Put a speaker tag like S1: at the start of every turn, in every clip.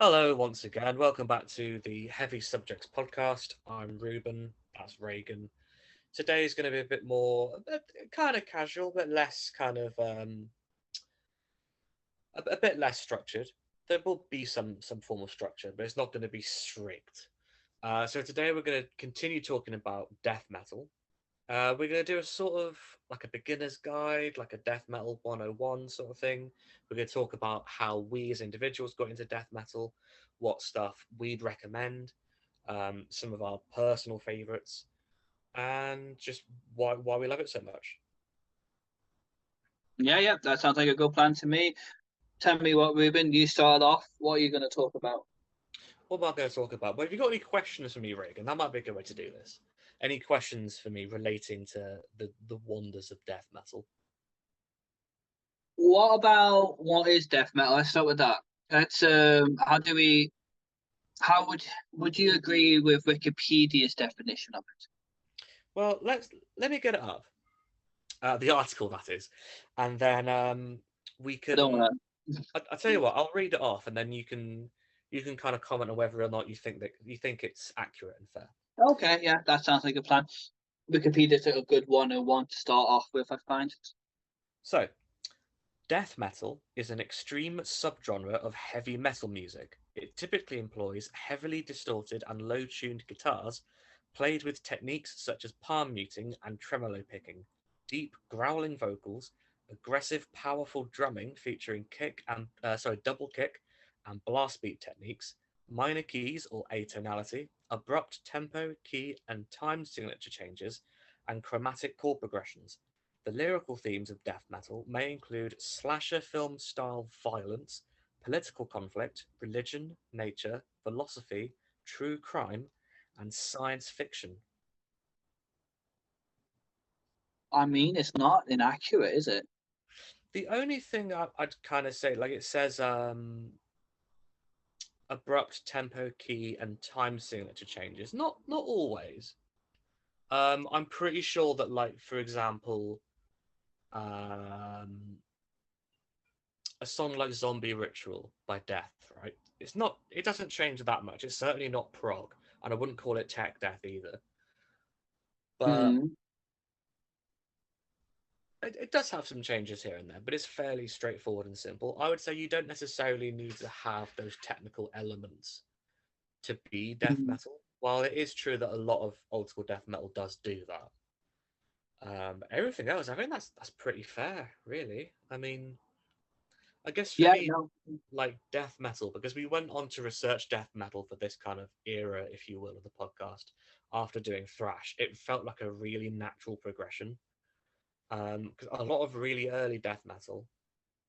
S1: Hello, once again. Welcome back to the Heavy Subjects podcast. I'm Ruben. That's Reagan. Today is going to be a bit more, kind of casual, but less a bit less structured. There will be some form of structure, but it's not going to be strict. So today we're going to continue talking about death metal. We're going to do a sort of like a beginner's guide, like a death metal 101 sort of thing. We're going to talk about how we as individuals got into death metal, what stuff we'd recommend, some of our personal favorites, and just why we love it so much.
S2: Yeah, that sounds like a good plan to me. Tell me what, Ruben, you start off. What are you going to talk about?
S1: What am I going to talk about? Well, have you got any questions for me, Reagan? That might be a good way to do this. Any questions for me relating to the wonders of death metal?
S2: What about what is death metal? Let's start with that. Let's how would you agree with Wikipedia's definition of it?
S1: Well, let me get it up. The article that is, and then we
S2: I don't
S1: can.
S2: want
S1: I tell you what, I'll read it off, and then you can kind of comment on whether or not you think it's accurate and fair.
S2: to. Okay, yeah, that sounds like a plan. Wikipedia's a good 101 to start off with, I find.
S1: So, death metal is an extreme subgenre of heavy metal music. It typically employs heavily distorted and low-tuned guitars, played with techniques such as palm muting and tremolo picking, deep growling vocals, aggressive, powerful drumming featuring double kick and blast beat techniques, minor keys or atonality, abrupt tempo, key, and time signature changes, and chromatic chord progressions. The lyrical themes of death metal may include slasher film style violence, political conflict, religion, nature, philosophy, true crime, and science fiction.
S2: I mean, it's not inaccurate, is it?
S1: The only thing I'd kind of say, like it says, abrupt tempo, key, and time signature changes. Not always. I'm pretty sure that, like for example, um, a song like Zombie Ritual by Death, right? It doesn't change that much. It's certainly not prog, and I wouldn't call it tech death either. But
S2: Mm.
S1: it does have some changes here and there, but it's fairly straightforward and simple. I would say you don't necessarily need to have those technical elements to be death
S2: Mm.
S1: metal. While it is true that a lot of old school death metal does do that, everything else, I think that's pretty fair, really. I mean, I guess for
S2: Yeah,
S1: me,
S2: no.
S1: like death metal, because we went on to research death metal for this kind of era, if you will, of the podcast after doing thrash. It felt like a really natural progression. Because a lot of really early death metal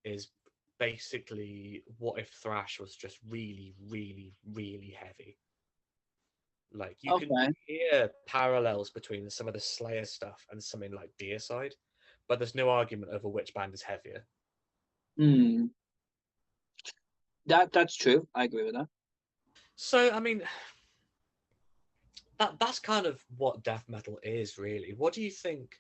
S1: is basically what if thrash was just really, really, really heavy. Like you can
S2: Okay.
S1: hear parallels between some of the Slayer stuff and something like Deicide, but there's no argument over which band is heavier.
S2: Hmm. That's true. I agree with that.
S1: So I mean, that's kind of what death metal is, really. What do you think?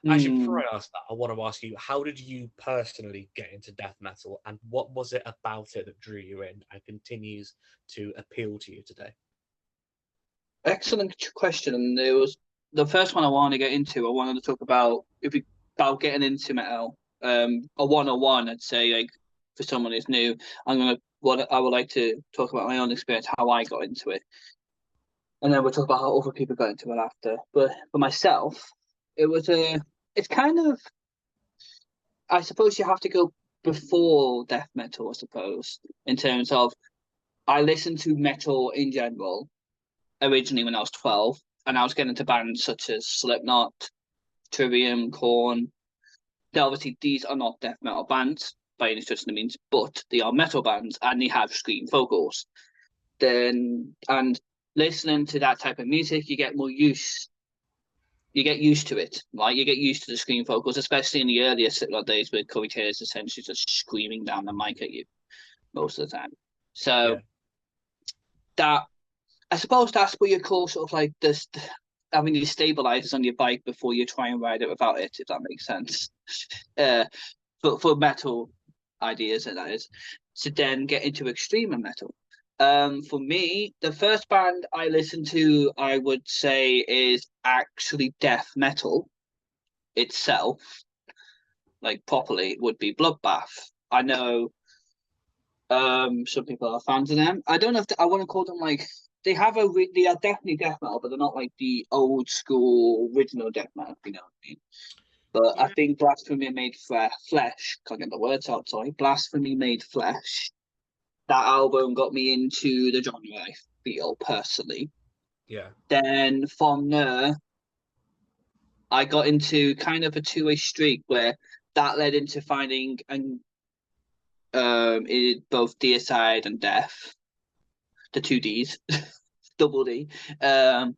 S1: Actually, before
S2: Hmm.
S1: I ask that, I want to ask you, how did you personally get into death metal, and what was it about it that drew you in and continues to appeal to you today?
S2: Excellent question. And it was the first one I wanted to get into. I wanted to talk about about getting into metal. A 101, I'd say, like for someone who's new. What I would like to talk about my own experience, how I got into it, and then we'll talk about how other people got into it after. But for myself, it was a. It's kind of. I suppose you have to go before death metal. I suppose in terms of I listened to metal in general originally when I was 12, and I was getting into bands such as Slipknot, Trivium, Korn. Now, obviously, these are not death metal bands by any stretch of the means, but they are metal bands and they have scream vocals. Then, and listening to that type of music, you get more use. You get used to it, right? You get used to the scream vocals, especially in the earlier Slipknot days where Corey Taylor's essentially just screaming down the mic at you most of the time.
S1: Yeah.
S2: So that I suppose that's what you call sort of like this having these stabilizers on your bike before you try and ride it without it, if that makes sense. Uh, but for metal, ideas, and that is to then get into extreme metal. For me, the first band I listened to, I would say, is actually death metal itself, like properly, would be Bloodbath. I know some people are fans of them. I don't know if I want to call them like they are definitely death metal, but they're not like the old school original death metal. If you know what I mean? But I
S1: Yeah,
S2: think Blasphemy Made Flesh. Can't get the words out. Sorry, Blasphemy Made Flesh. That album got me into the genre. I feel personally.
S1: yeah,
S2: Then from there, I got into kind of a two-way streak where that led into finding and both Deicide and Death, the two Ds, double D. Um,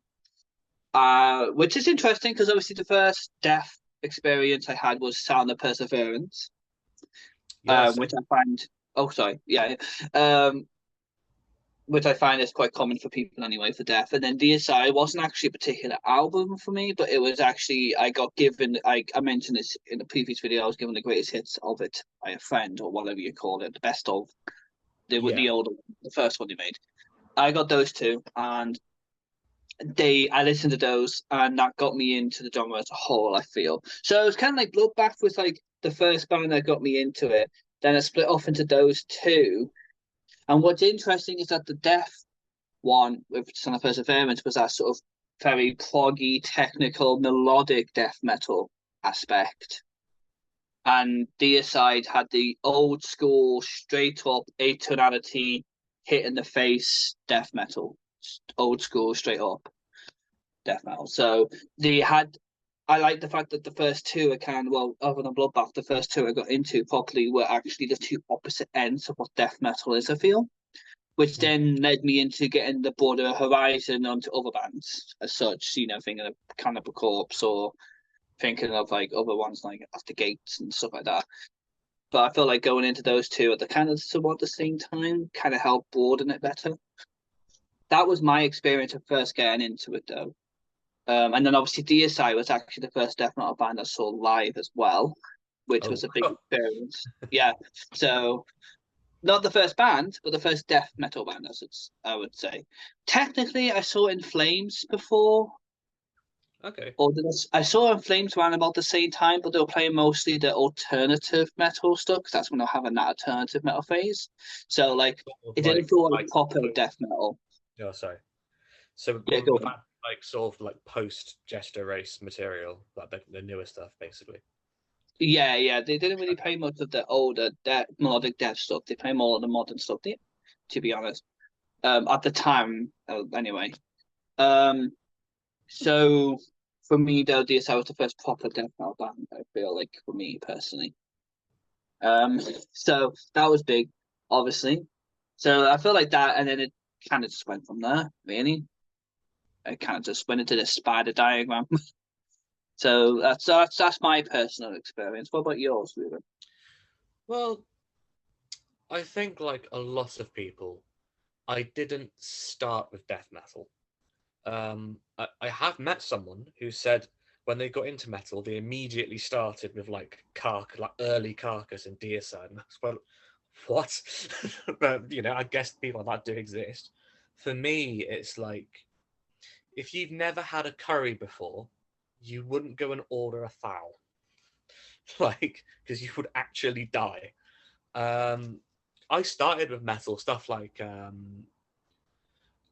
S2: which is interesting because obviously the first Death experience I had was Sound of Perseverance,
S1: yeah.
S2: which
S1: Same.
S2: I find. Oh, sorry, yeah, which I find is quite common for people anyway for Death. And then DSI wasn't actually a particular album for me, but it was actually I got given. I mentioned this in the previous video. I was given the greatest hits of it by a friend or whatever you call it, the best of the
S1: Yeah,
S2: older, the first one they made. I got those two, and I listened to those, and that got me into the genre as a whole. I feel so. It was kind of like Bloodbath was like the first band that got me into it. Then I split off into those two. And what's interesting is that the Death one with Son of Perseverance was that sort of very proggy, technical, melodic death metal aspect. And Deicide had the old school, straight up atonality, hit in the face death metal, old school, straight up death metal. So they had. I like the fact that the first two are kind of, well, other than Bloodbath, the first two I got into properly were actually the two opposite ends of what death metal is, I feel, which
S1: mm,
S2: then led me into getting the broader horizon onto other bands as such, thinking of Cannibal Corpse or thinking of like other ones like After Gates and stuff like that. But I feel like going into those two at the kind of somewhat the same time kind of helped broaden it better. That was my experience of first getting into it though. And then obviously DSI was actually the first death metal band I saw live as well, which
S1: oh,
S2: was a big experience. Yeah. So not the first band, but the first death metal band, as it's I would say. Technically, I saw In Flames before,
S1: okay.
S2: or I saw In Flames around about the same time, but they were playing mostly the alternative metal stuff because that's when they're having that alternative metal phase. So like,
S1: Sort of
S2: it didn't
S1: like
S2: feel like
S1: like
S2: proper
S1: post.
S2: death metal.
S1: Oh, sorry. So
S2: Yeah, go
S1: was
S2: on.
S1: that like sort of like post Jester Race material, like the newer stuff, basically?
S2: Yeah, yeah, they didn't really play much of the older melodic death stuff. They play more of the modern stuff, to be honest. At the time, anyway. Um, So for me, though, DSI was the first proper death metal band. I feel like for me personally. Um, so that was big, obviously. So I feel like that, and then it kind of just went from there. Really, it kind of just went into the spider diagram. So that's my personal experience. What about yours, Ruben?
S1: Well, I think like a lot of people, I didn't start with death metal. I have met someone who said when they got into metal, they immediately started with like early Carcass and Deicide. And that's, well, what? But I guess people like that do exist. For me, it's like if you've never had a curry before, you wouldn't go and order a fowl, like because you would actually die. Um, I started with metal stuff like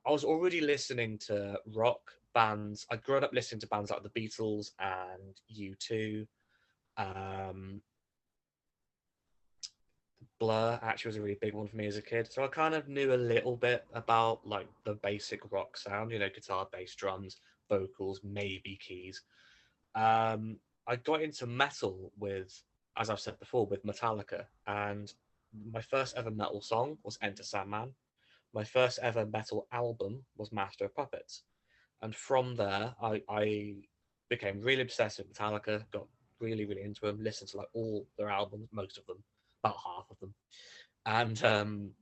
S1: I was already listening to rock bands. I'd grown up listening to bands like the Beatles and U2. Um, Blur actually was a really big one for me as a kid. So I kind of knew a little bit about like the basic rock sound, guitar, bass, drums, vocals, maybe keys. Um, I got into metal with, as I've said before, with Metallica, and my first ever metal song was Enter Sandman. My first ever metal album was Master of Puppets. And from there, I became really obsessed with Metallica, got really, really into them, listened to like all their albums, most of them, about half of them. And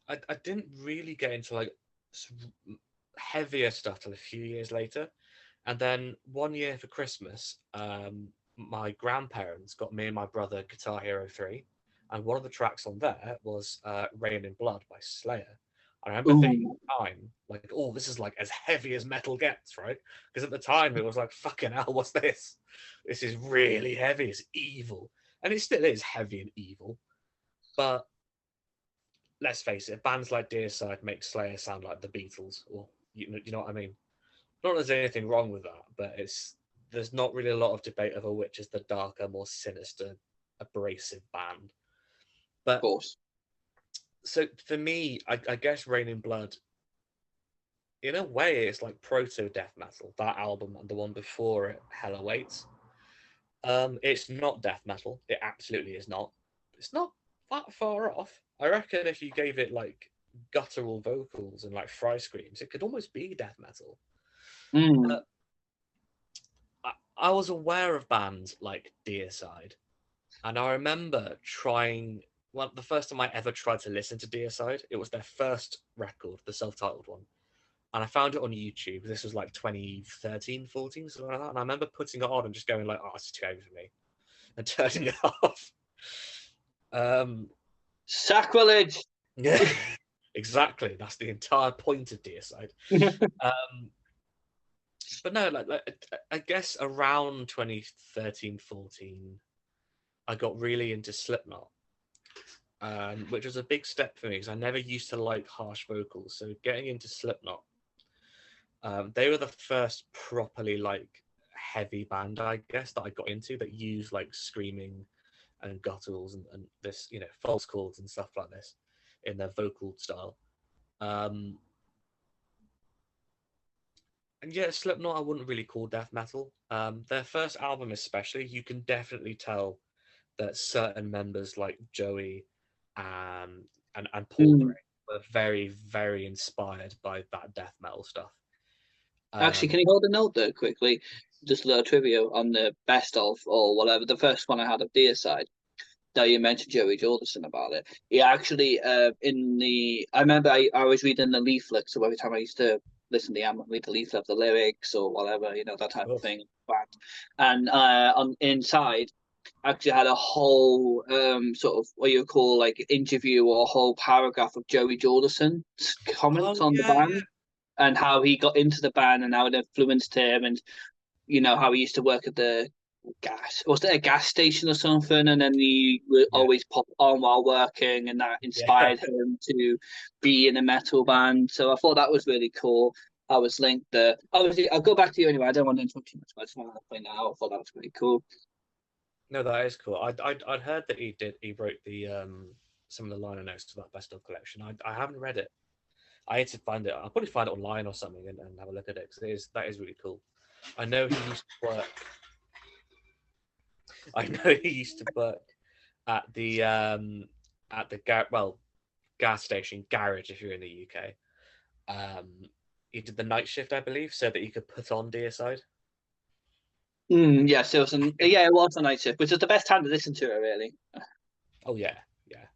S1: I didn't really get into like heavier stuff till a few years later. And then one year for Christmas, my grandparents got me and my brother Guitar Hero 3. and one of the tracks on there was "Rain in Blood" by Slayer. I remember thinking
S2: Ooh,
S1: at the time, like, "Oh, this is like as heavy as metal gets," right? Because at the time it was like, "Fucking hell, what's this? This is really heavy. It's evil," and it still is heavy and evil. But let's face it, bands like Deicide make Slayer sound like the Beatles, or you know what I mean. Not that there's anything wrong with that, but there's not really a lot of debate over which is the darker, more sinister, abrasive band.
S2: of
S1: But
S2: course.
S1: so for me, I guess Rain in Blood, in a way, it's like proto death metal. That album and the one before it, Hell Awaits. It's not death metal. It absolutely is not. It's not that far off. I reckon if you gave it like guttural vocals and like fry screams, it could almost be death metal.
S2: Mm,
S1: But I was aware of bands like Deicide, and I remember trying. Well, the first time I ever tried to listen to Deicide, it was their first record, the self-titled one, and I found it on YouTube. This was like 2013, 14, something like that. And I remember putting it on and just going like, "Oh, it's too heavy for me," and turning it off. Um,
S2: sacrilege.
S1: yeah, exactly. That's the entire point of Deicide. Um, but no, I guess around 2013, 14, I got really into Slipknot, which was a big step for me because I never used to like harsh vocals. So getting into Slipknot, they were the first properly like heavy band, I guess, that I got into that used like screaming and gutturals and this, false chords and stuff like this in their vocal style. Um, and yeah, Slipknot I wouldn't really call death metal. Their first album, especially, you can definitely tell that certain members like Joey um, and Paul Gray
S2: Mm.
S1: were very, very inspired by that death metal stuff.
S2: Actually,
S1: Um,
S2: can you hold a note there quickly? Just a little trivia on the best of or whatever. The first one I had of Deicide. That you mentioned Joey Jordison about it. He actually, I remember I was reading the leaflet, so every time I used to listen to the album, read the leaflet of the lyrics or whatever, that type of thing. And on inside, actually had a whole sort of what you call like interview or a whole paragraph of Joey Jordison's comments
S1: oh
S2: on the
S1: yeah,
S2: band and how he got into the band and how it influenced him and how he used to work at the gas was there a gas station or something and then he would
S1: yeah,
S2: always pop on while working and that
S1: yeah,
S2: inspired him to be in a metal band. So I thought that was really cool. I was linked there. Obviously, I'll go back to you anyway. I don't want to interrupt too much, but I just wanted to point that out. I thought that was really cool.
S1: No, that is cool. I'd heard that he wrote the some of the liner notes to that best of collection. I haven't read it. I need to find it. I'll probably find it online or something and have a look at it because that is really cool. I know he used to work. I know he used to work at the gas station garage if you're in the UK. He did the night shift, I believe, so that he could put on Deicide.
S2: Yeah, so
S1: I
S2: some,
S1: think.
S2: yeah, it was a night shift, which was the best time to listen to it, really.
S1: Oh yeah, yeah.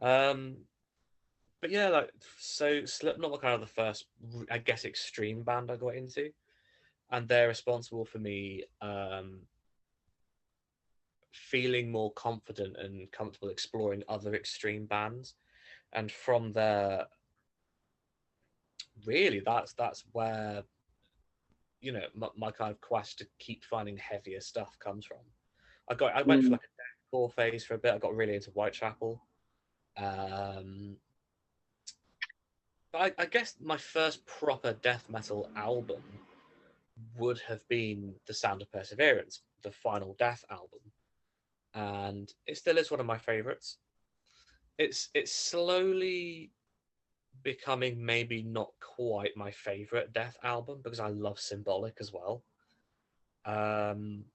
S1: Um, but yeah, like so, Slipknot were kind of the first, I guess, extreme band I got into, and they're responsible for me feeling more confident and comfortable exploring other extreme bands. And from there, really, that's where my kind of quest to keep finding heavier stuff comes from. I went for
S2: Mm.
S1: like a deathcore phase for a bit. I got really into Whitechapel. Um, but I guess my first proper death metal album would have been The Sound of Perseverance, the Final Death album, and it still is one of my favorites. It's slowly becoming maybe not quite my favorite death album because I love Symbolic as well. Um,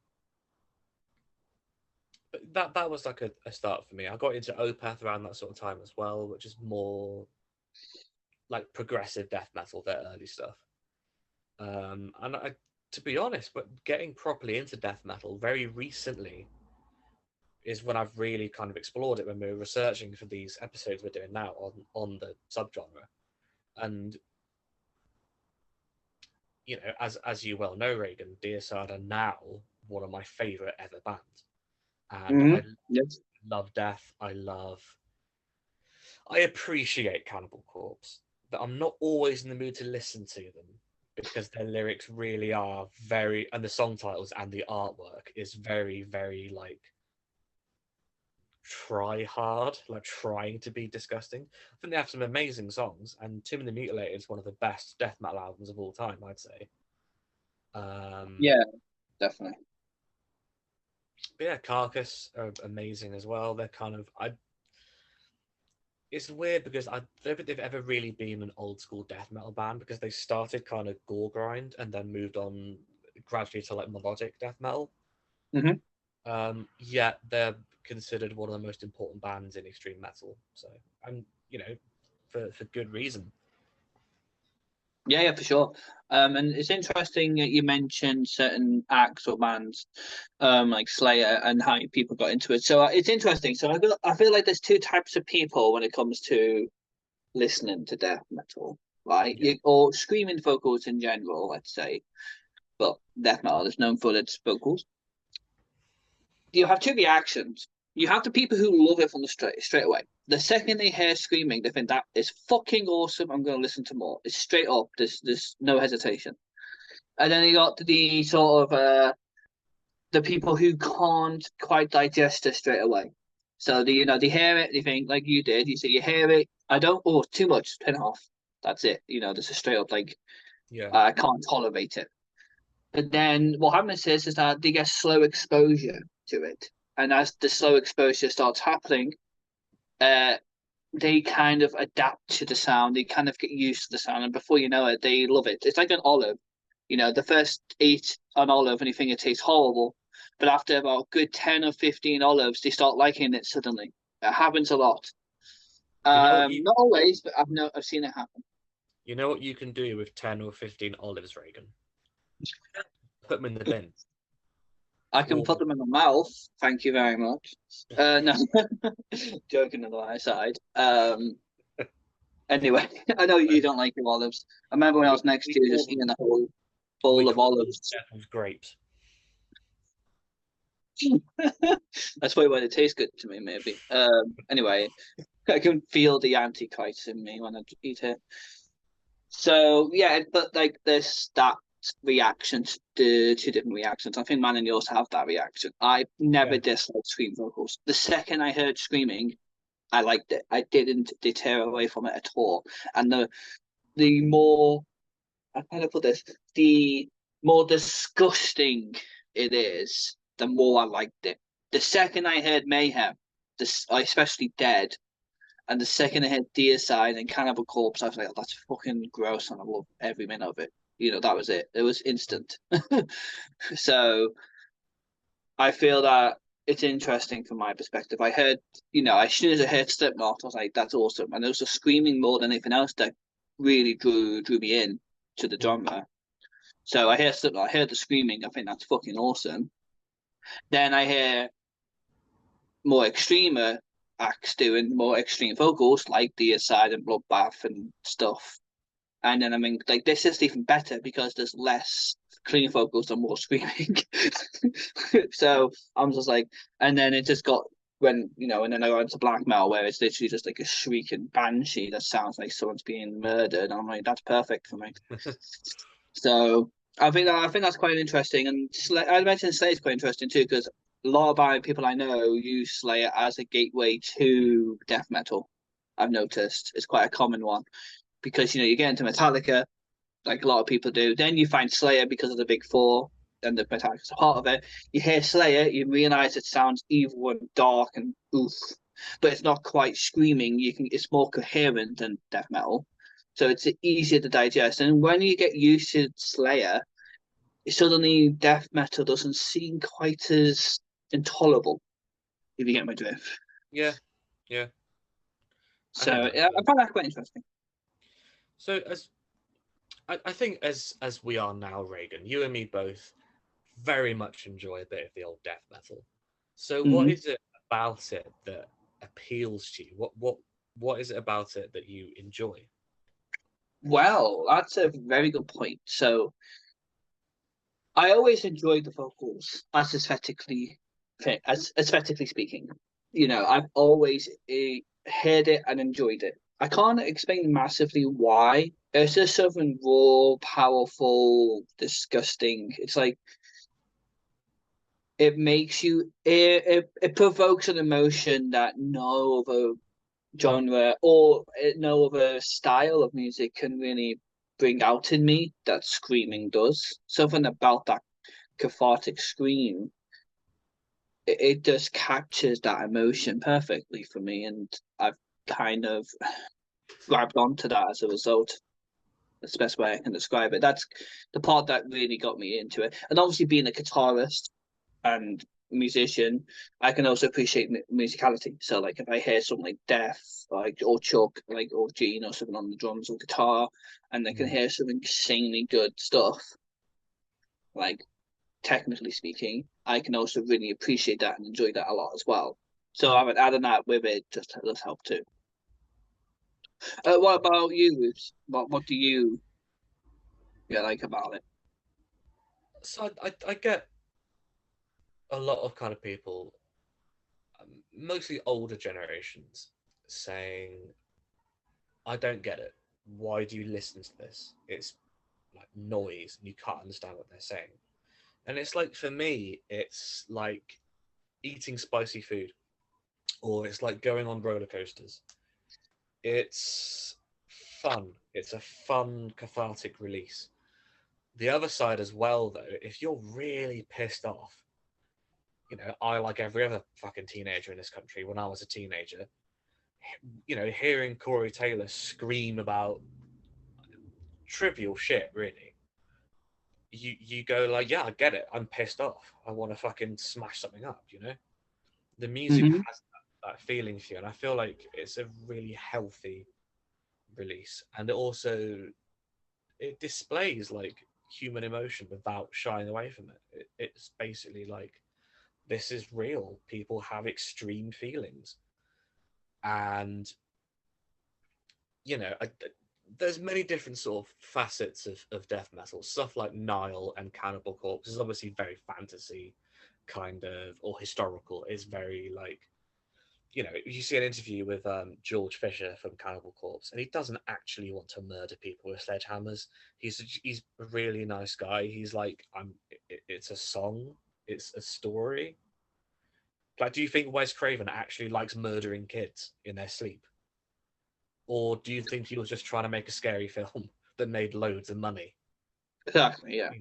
S1: but that was like a start for me. I got into Opeth around that sort of time as well, which is more like progressive death metal, their early stuff. And to be honest, but getting properly into death metal very recently is when I've really kind of explored it when we were researching for these episodes we're doing now on the subgenre. And as you well know, Reagan, Deicide are now one of my favorite ever bands, and I
S2: Mm-hmm. Yes.
S1: love death. I appreciate Cannibal Corpse, but I'm not always in the mood to listen to them because their lyrics really are very, and the song titles and the artwork is very, very like try hard, like trying to be disgusting. I think they have some amazing songs, and Tomb of the Mutilated is one of the best death metal albums of all time, I'd say. Um,
S2: Yeah, definitely.
S1: but yeah, Carcass are amazing as well. They're kind of I. It's weird because I don't think they've ever really been an old school death metal band because they started kind of gore grind and then moved on gradually to like melodic death metal.
S2: Hmm.
S1: Yet they're considered one of the most important bands in extreme metal. So, and you know, for good reason.
S2: Yeah, yeah, for sure. And it's interesting that you mentioned certain acts or bands, like Slayer, and how people got into it. So it's interesting. So I feel like there's two types of people when it comes to listening to death metal, right?
S1: Yeah.
S2: Or screaming vocals in general, let's say. But death metal is known for its vocals. You have two reactions. You have the people who love it from the straight away. The second they hear screaming, they think that is fucking awesome. I'm going to listen to more. It's straight up. There's no hesitation. And then you got the sort of the people who can't quite digest it straight away. So they hear it, they think like you did. You say you hear it. I don't. Oh, too much. Turn it off. That's it. This is straight up like
S1: Yeah.
S2: I can't tolerate it. But then what happens is that they get slow exposure to it, and as the slow exposure starts happening, uh, they kind of adapt to the sound. They kind of get used to the sound, and before you know it, they love it. It's like an olive. The first eat an olive and you think it tastes horrible, but after about a good 10 or 15 olives, they start liking it suddenly. It happens a lot.
S1: You know what you
S2: Not always, but I've seen it happen.
S1: you know what you can do with 10 or 15 olives, Reagan? Put them in the bin.
S2: I can
S1: Or
S2: put them in my mouth. Thank you very much. No, joking on the side. Anyway, I know you don't like your olives. I remember when I
S1: we,
S2: was next
S1: we
S2: to you,
S1: call
S2: just
S1: them
S2: eating a whole bowl
S1: we
S2: of
S1: call them
S2: olives.
S1: devil's grapes.
S2: That's probably why they taste good to me, maybe. Anyway, I can feel the antichrist in me when I eat it. So yeah, but like this that reaction to the two different reactions. I think man and yours have that reaction. I never
S1: Yeah.
S2: disliked scream vocals. The second I heard screaming, I liked it. I didn't deter away from it at all. And the more I kind of put this, the more disgusting it is, the more I liked it. The second I heard Mayhem, especially Dead, and the second I heard Deicide and Cannibal Corpse, I was like, oh, that's fucking gross, and I love every minute of it. That was it. It was instant. So I feel that it's interesting from my perspective. I heard, as soon as I heard Slipknot, I was like, that's awesome. And there was a screaming more than anything else that really drew me in to the
S1: Mm.
S2: genre. So I hear Slipknot, I heard the screaming, I think that's fucking awesome. Then I hear more extreme acts doing more extreme vocals like Deicide and Bloodbath and stuff. And then I mean, like this is even better because there's less clean vocals and more screaming. So I'm just like, and then it just got and then I got into black metal where it's literally just like a shrieking banshee that sounds like someone's being murdered. I'm like, that's perfect for me. So I think that's quite interesting, and I mentioned Slayer is quite interesting too because a lot of people I know use Slayer as a gateway to death metal. I've noticed it's quite a common one because you get into Metallica like a lot of people do. Then you find Slayer because of the big four and the Metallica's a part of it. You hear Slayer, you realize it sounds evil and dark and oof, but it's not quite screaming. It's more coherent than death metal, so it's easier to digest. And when you get used to Slayer, suddenly death metal doesn't seem quite as intolerable. If you get my drift.
S1: Yeah. Yeah. I think
S2: So
S1: that's
S2: yeah, I find that quite interesting.
S1: so. I think as we are now, Reagan, you and me both very much enjoy a bit of the old death metal. So what
S2: Mm-hmm.
S1: is it about it that appeals to you? What is it about it that you enjoy?
S2: Well, that's a very good point. So I always enjoyed the vocals as aesthetically speaking. I've always heard it and enjoyed it. I can't explain massively why. It's just something raw, powerful, disgusting. It's like it makes you it provokes an emotion that no other genre or no other style of music can really bring out in me that screaming does. Something about that cathartic scream, it just captures that emotion perfectly for me, and I've kind of grabbed onto that as a result. That's the best way I can describe it. That's the part that really got me into it. And obviously, being a guitarist and musician, I can also appreciate musicality. So, like, if I hear something like Def, like or Chuck, like or Gene or something on the drums or guitar, and I can
S1: Mm.
S2: hear some insanely good stuff, like technically speaking, I can also really appreciate that and enjoy that a lot as well. So having adding that with it just does help too. What about you, Ruth? What do you like about it?
S1: So I get a lot of kind of people, mostly older generations, saying, "I don't get it. Why do you listen to this? It's like noise, and you can't understand what they're saying." And it's like for me, it's like eating spicy food, or it's like going on roller coasters. It's fun. It's a fun, cathartic release. The other side as well, though, if you're really pissed off, I, like every other fucking teenager in this country, when I was a teenager, hearing Corey Taylor scream about trivial shit, really, you go like, yeah, I get it. I'm pissed off. I want to fucking smash something up. The music
S2: Hmm.
S1: has that feeling for you, and I feel like it's a really healthy release, and it displays like human emotion without shying away from it's basically like, this is real. People have extreme feelings, and there's many different sort of facets of death metal. Stuff like Nile and Cannibal Corpse is obviously very fantasy kind of, or historical. Is very like, you see an interview with George Fisher from Cannibal Corpse, and he doesn't actually want to murder people with sledgehammers. He's a really nice guy. He's like, it's a song, it's a story. Like, do you think Wes Craven actually likes murdering kids in their sleep, or do you think he was just trying to make a scary film that made loads of money?
S2: Exactly. Yeah.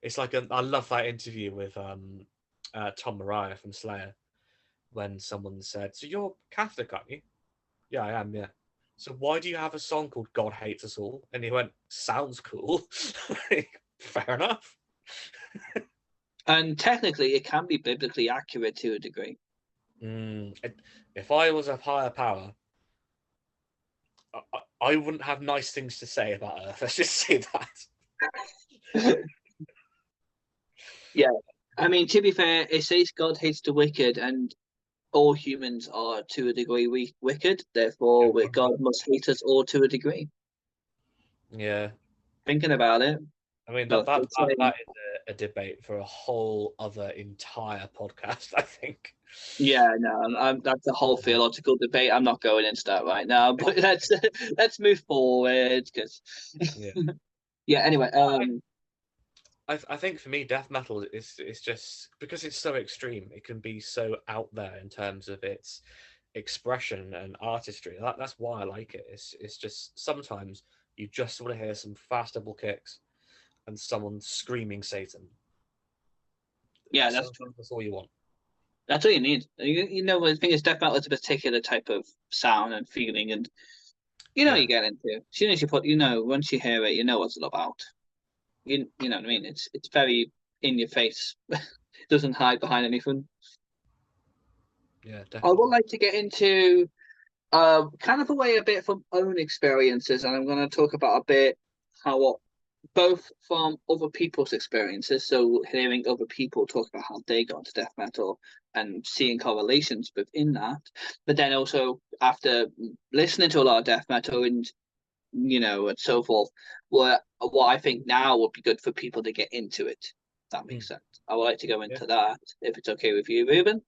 S1: It's like I love that interview with Tom Mariah from Slayer, when someone said, "So you're Catholic, aren't you?" "Yeah, I am, yeah." "So why do you have a song called God Hates Us All?" And he went, "Sounds cool." Fair enough.
S2: And technically, it can be biblically accurate to a degree.
S1: If I was a higher power, I wouldn't have nice things to say about Earth. Let's just say that.
S2: Yeah. I mean, to be fair, it says God hates the wicked, and all humans are to a degree wicked. Therefore, God must hate us all to a degree.
S1: Yeah.
S2: Thinking about it,
S1: I mean, that
S2: but
S1: that
S2: it's
S1: that, that is a debate for a whole other entire podcast, I think.
S2: yeah, no, that's a whole theological debate. I'm not going into that right now, but let's move forward because
S1: Yeah.
S2: yeah. Anyway,
S1: I think for me, death metal is just because it's so extreme. It can be so out there in terms of its expression and artistry. That's why I like it. It's just sometimes you just want to hear some fast double kicks and someone screaming Satan.
S2: yeah, that's true.
S1: Sometimes that's all you want.
S2: That's all you need. The thing is, death metal is a particular type of sound and feeling, and you
S1: Yeah,
S2: get into. As soon as you put, once you hear it, you know what it's about. You know what I mean? It's very in your face. It doesn't hide behind anything.
S1: yeah,
S2: I would
S1: definitely.
S2: like to get into kind of away a bit from own experiences, and I'm going to talk about a bit how both from other people's experiences, so hearing other people talk about how they got into death metal and seeing correlations within that, but then also after listening to a lot of death metal and so forth, what I think now would be good for people to get into it. If that
S1: Mm.
S2: makes sense. I would like to go
S1: Yeah,
S2: into that if it's okay with you, Ruben.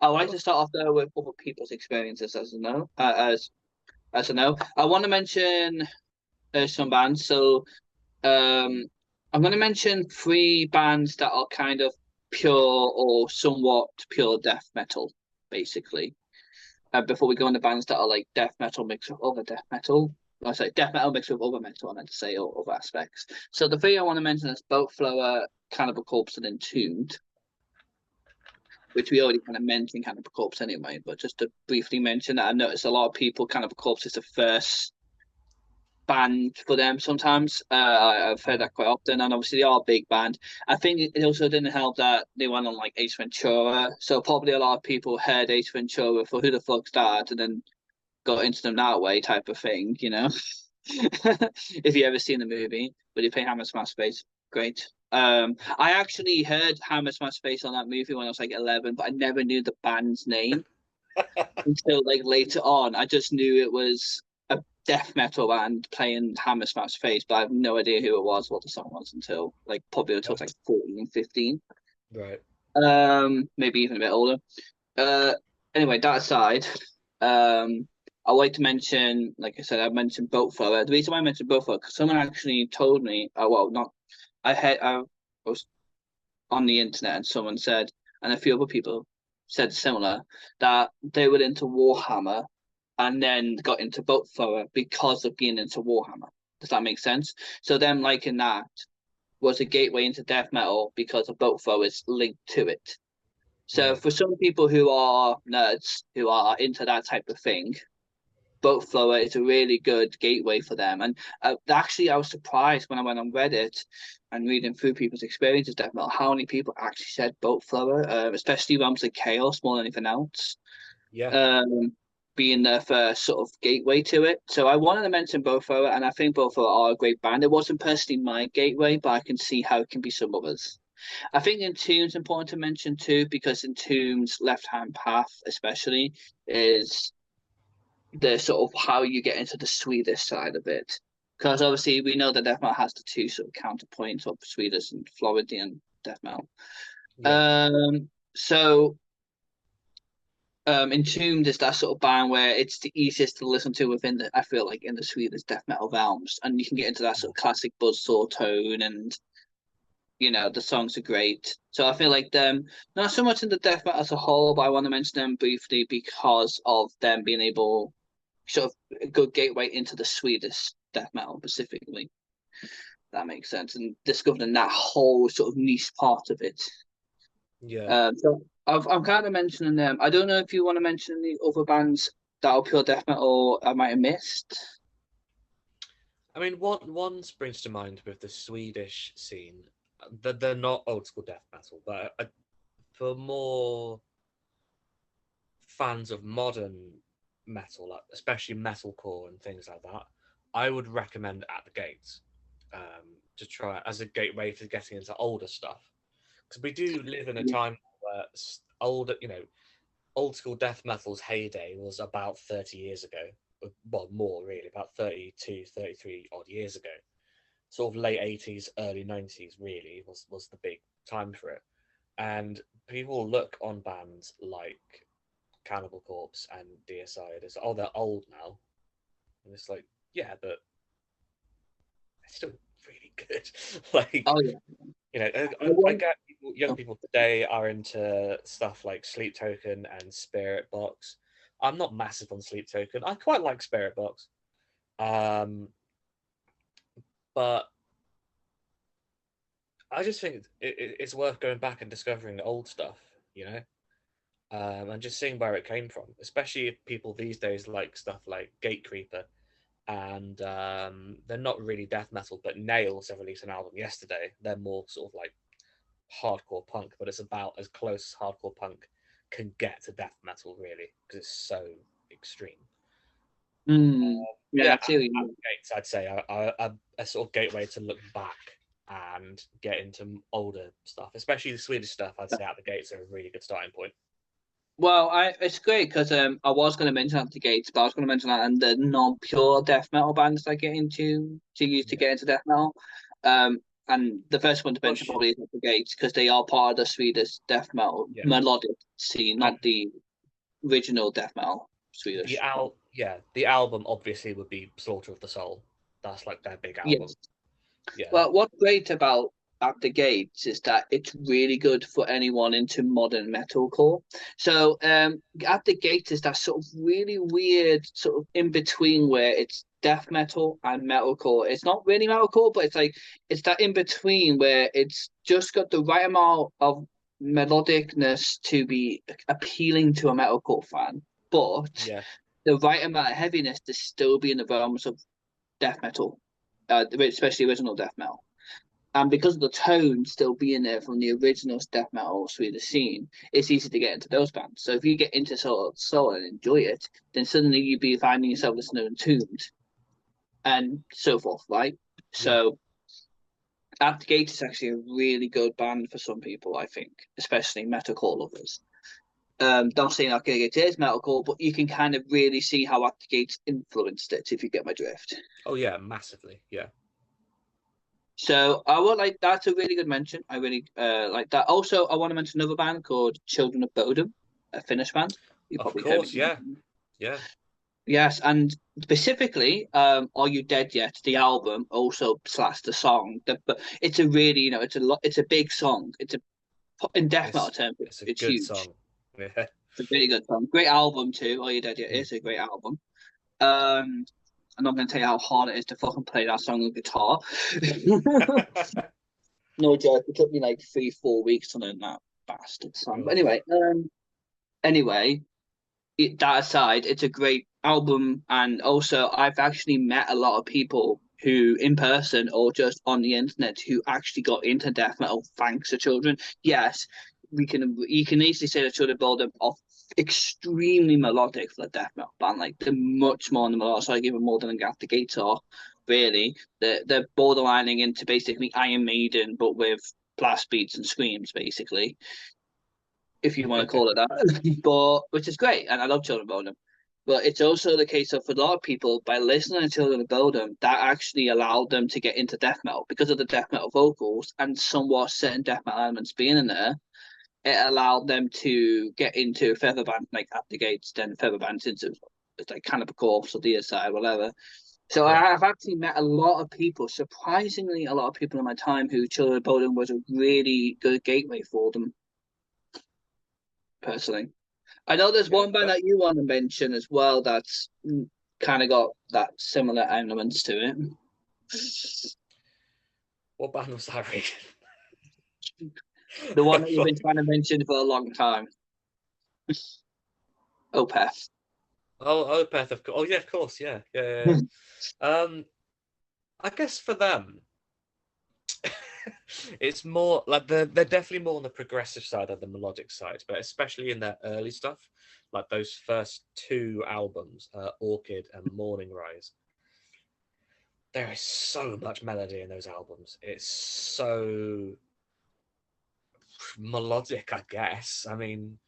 S2: I would
S1: of
S2: like to
S1: course.
S2: start off there with other people's experiences as a know. I want to mention some bands. So um, I'm going to mention three bands that are kind of pure or somewhat pure death metal, basically. Before we go into bands that are like death metal mixed with other death metal. I say death metal mixed with other metal, I meant to say, or other aspects. So the three I want to mention is Boat Flower, Cannibal Corpse, and Entombed, which we already kind of mentioned Cannibal Corpse anyway. But just to briefly mention that, I noticed a lot of people Cannibal Corpse is the first band for them sometimes. I've heard
S1: Mhm.
S2: that quite often, and obviously they are a big band. I think it also didn't help that they went on like Ace Ventura, so probably a lot of people heard Ace Ventura for who the fuck's that, and then got into them that way type of thing, you know. If you ever seen the movie, but you play Hammer Smash Space, great. I actually heard Hammer Smash Space on that movie when I was like 11, but I never knew the band's name until like later on. I just knew it was a death metal band playing Hammer Smash Face, but I have no idea who it was, what the song was until like probably until I
S1: Yeah.
S2: was like 14, 15.
S1: Right.
S2: Maybe even a bit older. Uh, anyway, that aside, I like to mention, like I said, I mentioned boat flower. The reason why I mentioned boat flower because someone actually told me, well, not I was on the internet and someone said, and a few other people said similar, that they were into Warhammer and then got into boat flower because of being into Warhammer. Does that make sense? So them liking that was a gateway into death metal because of boat flower is linked to it. So
S1: Right.
S2: for some people who are nerds who are into that type of thing, Boat Flower is a really good gateway for them. And actually, I was surprised when I went on Reddit and reading through people's experiences, death metal, how many people actually said Boat Flower, especially Realms of Chaos more than anything else,
S1: Yeah.
S2: um, being their first sort of gateway to it. So I wanted to mention Boat Flower, and I think Boat Flower are a great band. It wasn't personally my gateway, but I can see how it can be some others. I think Entombed's important to mention too, because Entombed's left hand path, especially, is the sort of how you get into the Swedish side of it. Because obviously we know that death metal has the two sort of counterpoints of Swedish and Floridian death metal.
S1: Yeah.
S2: So Entombed is that sort of band where it's the easiest to listen to within the I feel like in the Swedish death metal realms, and you can get into that sort of classic buzzsaw tone, and the songs are great. So I feel like them not so much in the death metal as a whole, but I want to mention them briefly because of them being able sort of a good gateway into the Swedish death metal specifically. That makes sense, and discovering that whole sort of niche part of it.
S1: Yeah.
S2: So I'm kind of mentioning them. I don't know if you want to mention any other bands that are pure death metal I might have missed.
S1: I mean, one springs to mind with the Swedish scene. They're not old school death metal, but for more fans of modern metal, like especially metalcore and things like that, I would recommend At the Gates to try as a gateway to getting into older stuff. Because we do live in a time where older, old school death metal's heyday was about 30 years ago. Well, more really, about 32, 33 odd years ago. Sort of late 80s, early 90s, really, was the big time for it. And people look on bands like Cannibal Corpse and DSI and it's, oh, they're old now. And it's like, yeah, but they're still really good. Like,
S2: Oh yeah,
S1: I get young people today are into stuff like Sleep Token and Spirit Box. I'm not massive on Sleep Token. I quite like Spirit Box, um, but I just think it's worth going back and discovering old stuff, and just seeing where it came from. Especially if people these days like stuff like Gatecreeper, and they're not really death metal, but Nails have released an album yesterday. They're more sort of like hardcore punk, but it's about as close as hardcore punk can get to death metal, really, because it's so extreme.
S2: yeah,
S1: Yeah,
S2: I see what you
S1: at
S2: mean.
S1: Gates, I'd say a sort of gateway to look back and get into older stuff, especially the Swedish stuff. I'd say at the gates are a really good starting point.
S2: Well, it's great because I was going to mention Anti Gates, but I was going to mention that and the non-pure death metal bands I get into to use to
S1: Yeah,
S2: get into death metal. Um, and the first one to mention
S1: Bush.
S2: probably is At the Gates because they are part of the Swedish death metal
S1: Yeah,
S2: melodic scene,
S1: and
S2: not the original death metal Swedish one.
S1: the album obviously would be Slaughter of the Soul. That's like their big album.
S2: Yes.
S1: Yeah.
S2: Well, what's great about At the Gates is that it's really good for anyone into modern metalcore. So, At the Gates is that sort of really weird sort of in between where it's death metal and metalcore. It's not really metalcore, but it's that in between where it's just got the right amount of melodicness to be appealing to a metalcore fan, but
S1: Yeah.
S2: the right amount of heaviness to still be in the realms of death metal, especially original death metal. And because of the tone still being there from the original death metal Swedish scene, it's easy to get into those bands. So if you get into soul and enjoy it, then suddenly you'd be finding yourself listening to Entombed and so forth, right?
S1: Yeah.
S2: So At the Gate is actually a really good band for some people, I think, especially metalcore lovers. Don't say At the Gate is metalcore, but you can kind of really see how At the Gate influenced it, if you get my drift.
S1: Oh yeah, massively. Yeah.
S2: So I would like that's a really good mention. I really like that. Also, I want to mention another band called Children of Bodom, a Finnish band. You
S1: Of
S2: probably heard of
S1: course,
S2: them.
S1: yeah. Yeah.
S2: Yes, and specifically, "Are You Dead Yet?" The album also slash the song. But it's a really, it's a lot. It's a big song. It's a in death metal
S1: It's
S2: terms,
S1: it's a
S2: it's
S1: good
S2: huge.
S1: song. Yeah.
S2: It's a really good song. Great album too. "Are You Dead Yet?"
S1: Mm.
S2: It's a great album. Um, I'm not going to tell you how hard it is to fucking play that song on guitar. No joke. It took me like 3, 4 weeks to learn that bastard song. But
S1: Oof.
S2: anyway, that aside, it's a great album, and also I've actually met a lot of people who, in person or just on the internet, who actually got into death metal thanks to Children. Yes, you can easily say that Children build up off extremely melodic for the death metal band. Like they're much more on the melodic side, even more than Gat the Gator. Really, they're borderlining into basically Iron Maiden, but with blast beats and screams, basically, if you want to call it that. But which is great, and I love Children of Bodom. But it's also the case of for a lot of people, by listening to Children of Bodom, that actually allowed them to get into death metal because of the death metal vocals and somewhat certain death metal elements being in there. It allowed them to get into feather band like At the Gates, then feather bands into it's like Cannibal Corpse or Deicide, whatever. So
S1: Yeah.
S2: I've actually met a lot of people, surprisingly, a lot of people in my time who Children of Bodom was a really good gateway for them, personally. I know there's
S1: Yeah.
S2: one band
S1: Fair.
S2: that you want to mention as well that's kind of got that similar elements to it.
S1: What band was that, Regan?
S2: The one that you've been trying to mention for a long time. Opeth.
S1: Oh, Opeth, of course. Oh, yeah, of course. Yeah, yeah, yeah, yeah. I guess for them, it's more like they're definitely more on the progressive side than the melodic side, but especially in their early stuff, like those first two albums, Orchid and Morning Rise. There is so much melody in those albums. It's so melodic, I guess. I mean,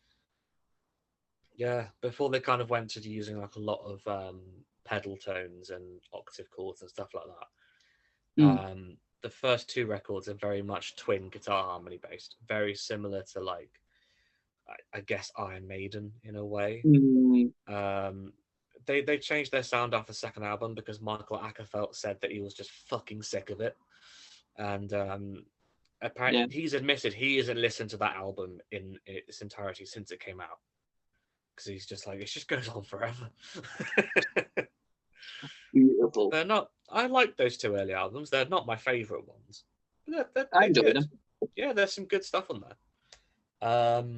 S1: yeah, before they kind of went to using like a lot of pedal tones and octave chords and stuff like that.
S2: Mm.
S1: The first two records are very much twin guitar harmony based, very similar to like I guess Iron Maiden in a way.
S2: Mm.
S1: Um, they changed their sound after the second album because Michael Ackerfeld said that he was just fucking sick of it, and
S2: Yeah,
S1: apparently he's admitted he hasn't listened to that album in its entirety since it came out because he's just like it just goes on forever.
S2: beautiful.
S1: They're not. I like those two early albums. They're not my favorite ones.
S2: I
S1: They're
S2: enjoy
S1: good.
S2: them.
S1: Yeah, there's some good stuff on there.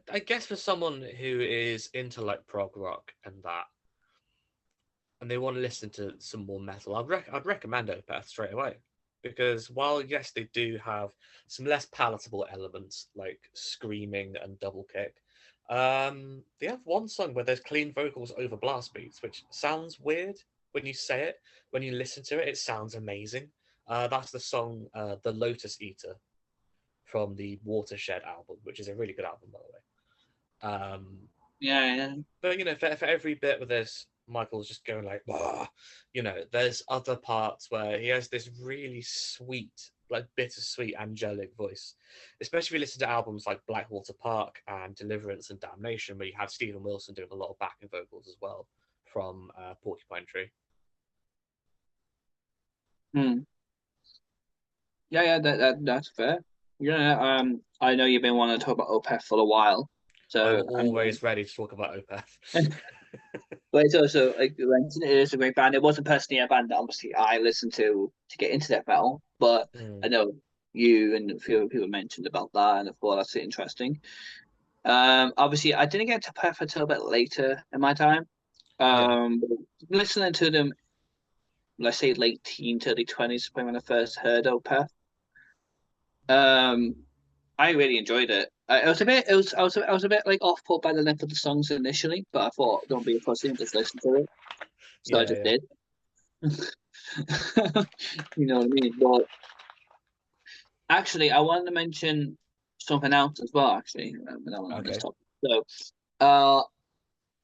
S1: I guess for someone who is into like prog rock and that, and they want to listen to some more metal, I'd recommend Opeth straight away because while yes they do have some less palatable elements like screaming and double kick, they have one song where there's clean vocals over blast beats, which sounds weird when you say it. When you listen to it, it sounds amazing. That's the song "The Lotus Eater" from the Watershed album, which is a really good album by the way.
S2: Yeah, yeah.
S1: But for every bit with this Michael's just going like, "Wah." There's other parts where he has this really sweet, like bittersweet, angelic voice. Especially if you listen to albums like Blackwater Park and Deliverance and Damnation, where you have Stephen Wilson doing a lot of backing vocals as well from Porcupine Tree.
S2: Hmm. Yeah, yeah, that's fair. Yeah, I know you've been wanting to talk about Opeth for a while,
S1: I'm
S2: so I'm going.
S1: always ready to talk about Opeth.
S2: But it's also like you mentioned, it is a great band. It wasn't personally a band that obviously I listened to get into death metal, but I
S1: Mm,
S2: know you and a few people mentioned about that, and I thought that's interesting. Obviously, I didn't get to Opeth until a bit later in my time.
S1: yeah,
S2: But listening to them, let's say late teens, early 20s, when I first heard Opeth. Um, I really enjoyed it. It was a bit, it was, I was a bit like off put by the length of the songs initially, but I thought, don't be a pussy and just listen to it. So I
S1: yeah,
S2: just
S1: yeah.
S2: did. You know what I mean? But actually, I wanted to mention something else as well. Actually, when I went on this
S1: Okay.
S2: topic. So, uh,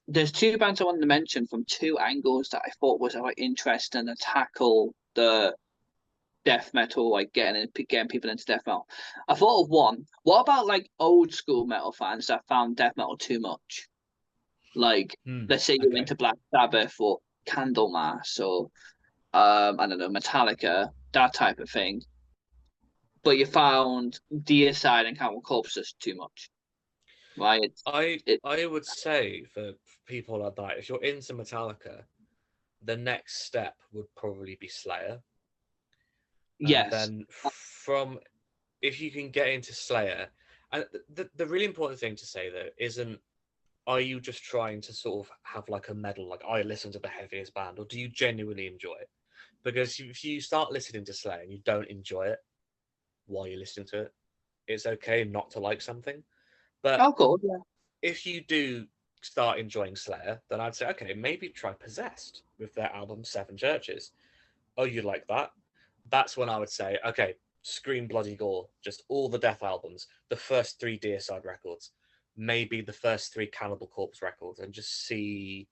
S2: there's two bands I wanted to mention from two angles that I thought was quite interesting to tackle the death metal, like getting people into death metal. I thought of one. What about like old school metal fans that found death metal too much? Like,
S1: Hmm.
S2: let's say you're
S1: Okay.
S2: into Black Sabbath or Candlemass or I don't know, Metallica, that type of thing. But you found Deicide and Cannibal Corpse just too much, right?
S1: I
S2: It
S1: I would say for people like that, if you're into Metallica, the next step would probably be Slayer, and
S2: yes.
S1: then from if you can get into Slayer, and the really important thing to say though isn't are you just trying to sort of have like a medal, like I listen to the heaviest band, or do you genuinely enjoy it? Because if you start listening to Slayer and you don't enjoy it while you're listening to it, it's okay not to like something. But
S2: Oh, God, yeah.
S1: if you do start enjoying Slayer, then I'd say, okay, maybe try Possessed with their album Seven Churches. Oh, you like that? That's when I would say, okay, Scream Bloody Gore, just all the Death albums, the first three Deicide records, maybe the first three Cannibal Corpse records, and just see,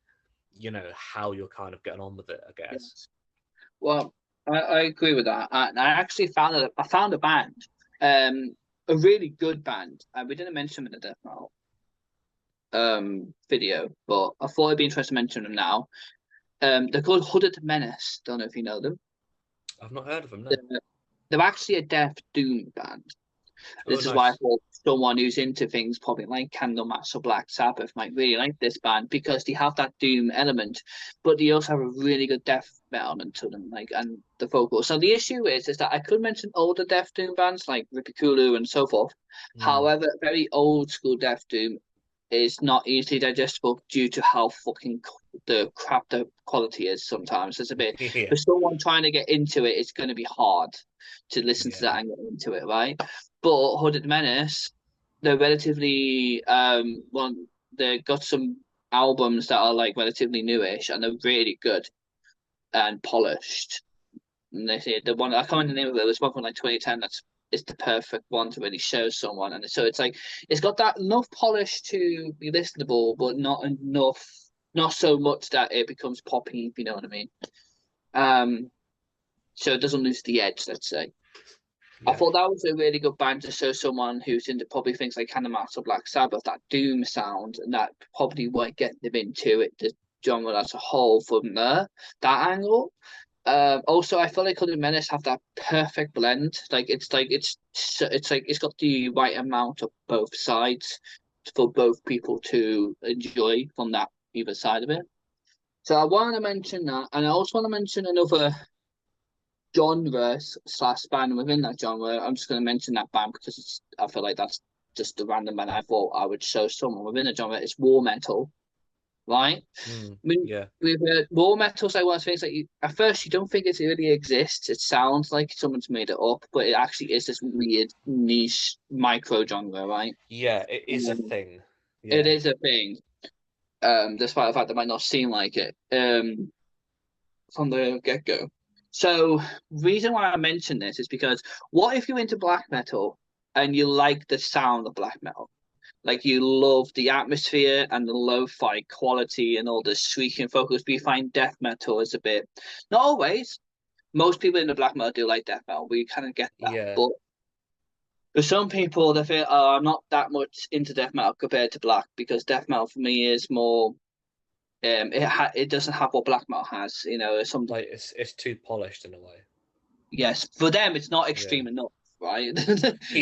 S1: how you're kind of getting on with it, I guess.
S2: Yes. Well, I agree with that. I actually I found a band, um, a really good band. We didn't mention them in the death metal video, but I thought it'd be interesting to mention them now. They're called Hooded Menace. Don't know if you know them.
S1: I've not heard of them, no.
S2: They're, they're actually a death doom band.
S1: Oh,
S2: This is why I
S1: nice.
S2: thought someone who's into things probably like Candlemass or Black Sabbath might really like this band because they have that doom element, but they also have a really good death element to them, like and the vocals. So the issue is that I could mention older death doom bands like Ripikulu and so forth.
S1: Mm.
S2: However, very old school death doom is not easily digestible due to how fucking the crap the quality is sometimes. It's a bit
S1: Yeah,
S2: for someone trying to get into it, it's going to be hard to listen to
S1: yeah.
S2: that and get into it, right? But Hooded Menace, they're relatively one. They got some albums that are like relatively newish and they're really good and polished. And they say the one I can't remember the name of it. There's one from like 2010 that's it's the perfect one to really show someone, and so it's like it's got that enough polish to be listenable, but not enough, not so much that it becomes poppy. If you know what I mean. Um, so it doesn't lose the edge. Let's say. I
S1: Yeah.
S2: thought that was a really good band to show someone who's into probably things like Candlemass or Black Sabbath, that doom sound, and that probably won't get them into it, the genre as a whole from there, that angle. Also, I feel like Holy Menace have that perfect blend. It's like it's got the right amount of both sides for both people to enjoy from that either side of it. So I want to mention that, and I also want to mention another genre slash band within that genre. I'm just going to mention that band because I feel like that's just the random band I thought I would show someone within the genre. It's war metal, right?
S1: Mm.
S2: I mean,
S1: Yeah.
S2: with war metal's like one of the things at first you don't think it really exists. It sounds like someone's made it up, but it actually is this weird niche micro genre, right?
S1: Yeah, it is a
S2: Um,
S1: thing.
S2: it
S1: Yeah.
S2: is a thing. Despite the fact that it might not seem like it. From the get go. So, reason why I mention this is because what if you're into black metal and you like the sound of black metal? Like you love the atmosphere and the lo-fi quality and all the shrieking focus, but you find death metal is a bit, not always. Most people in the black metal do like death metal. We kind of get that,
S1: Yeah,
S2: but for some people, they feel, oh, I'm not that much into death metal compared to black because death metal for me is more. It doesn't have what black metal has. You know, some
S1: like it's too polished in a way.
S2: yes, for them it's not
S1: Yeah,
S2: extreme enough, right?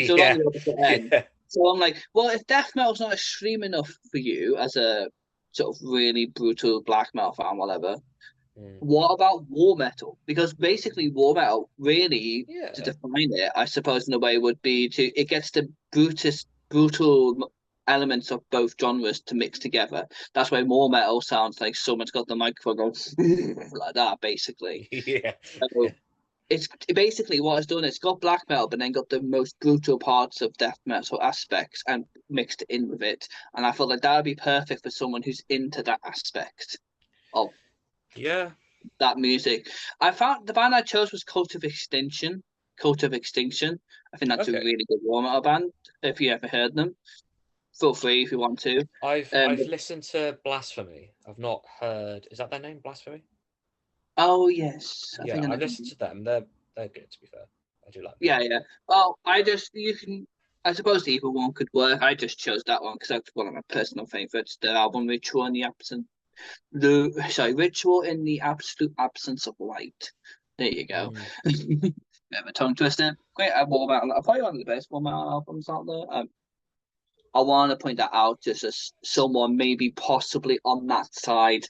S2: So we're on
S1: yeah,
S2: the opposite end.
S1: yeah.
S2: So I'm like, well, if death metal's not extreme enough for you as a sort of really brutal black metal fan, whatever,
S1: Mm.
S2: what about war metal? Because basically, war metal, really, to
S1: Yeah,
S2: define it, I suppose in a way would be to it gets the brutal elements of both genres to mix together. That's why war metal sounds like someone's got the microphone going like that, basically.
S1: yeah,
S2: So it's basically what it's done. It's got black metal, but then got the most brutal parts of death metal aspects and mixed in with it. And I felt like that would be perfect for someone who's into that aspect of
S1: yeah.
S2: that music. I found the band I chose was Cult of Extinction. Cult of Extinction. I think that's a
S1: Okay.
S2: really good warm metal band. If you ever heard them, feel free if you want to.
S1: I've
S2: But,
S1: listened to Blasphemy. I've not heard. Is that their name, Blasphemy?
S2: oh yes, I
S1: Yeah,
S2: think I
S1: I
S2: know.
S1: listened to them. They're good to be fair. I do like them.
S2: Yeah, yeah. Well, I just you can. I suppose either one could work. I just chose that one because that's one of my personal favorites. The album Ritual in the Absence, Ritual in the Absolute Absence of Light. There you go.
S1: Mm.
S2: Bit of a tongue twister. Great album. Probably one of the best warm metal albums out there. I want to point that out just as someone maybe possibly on that side.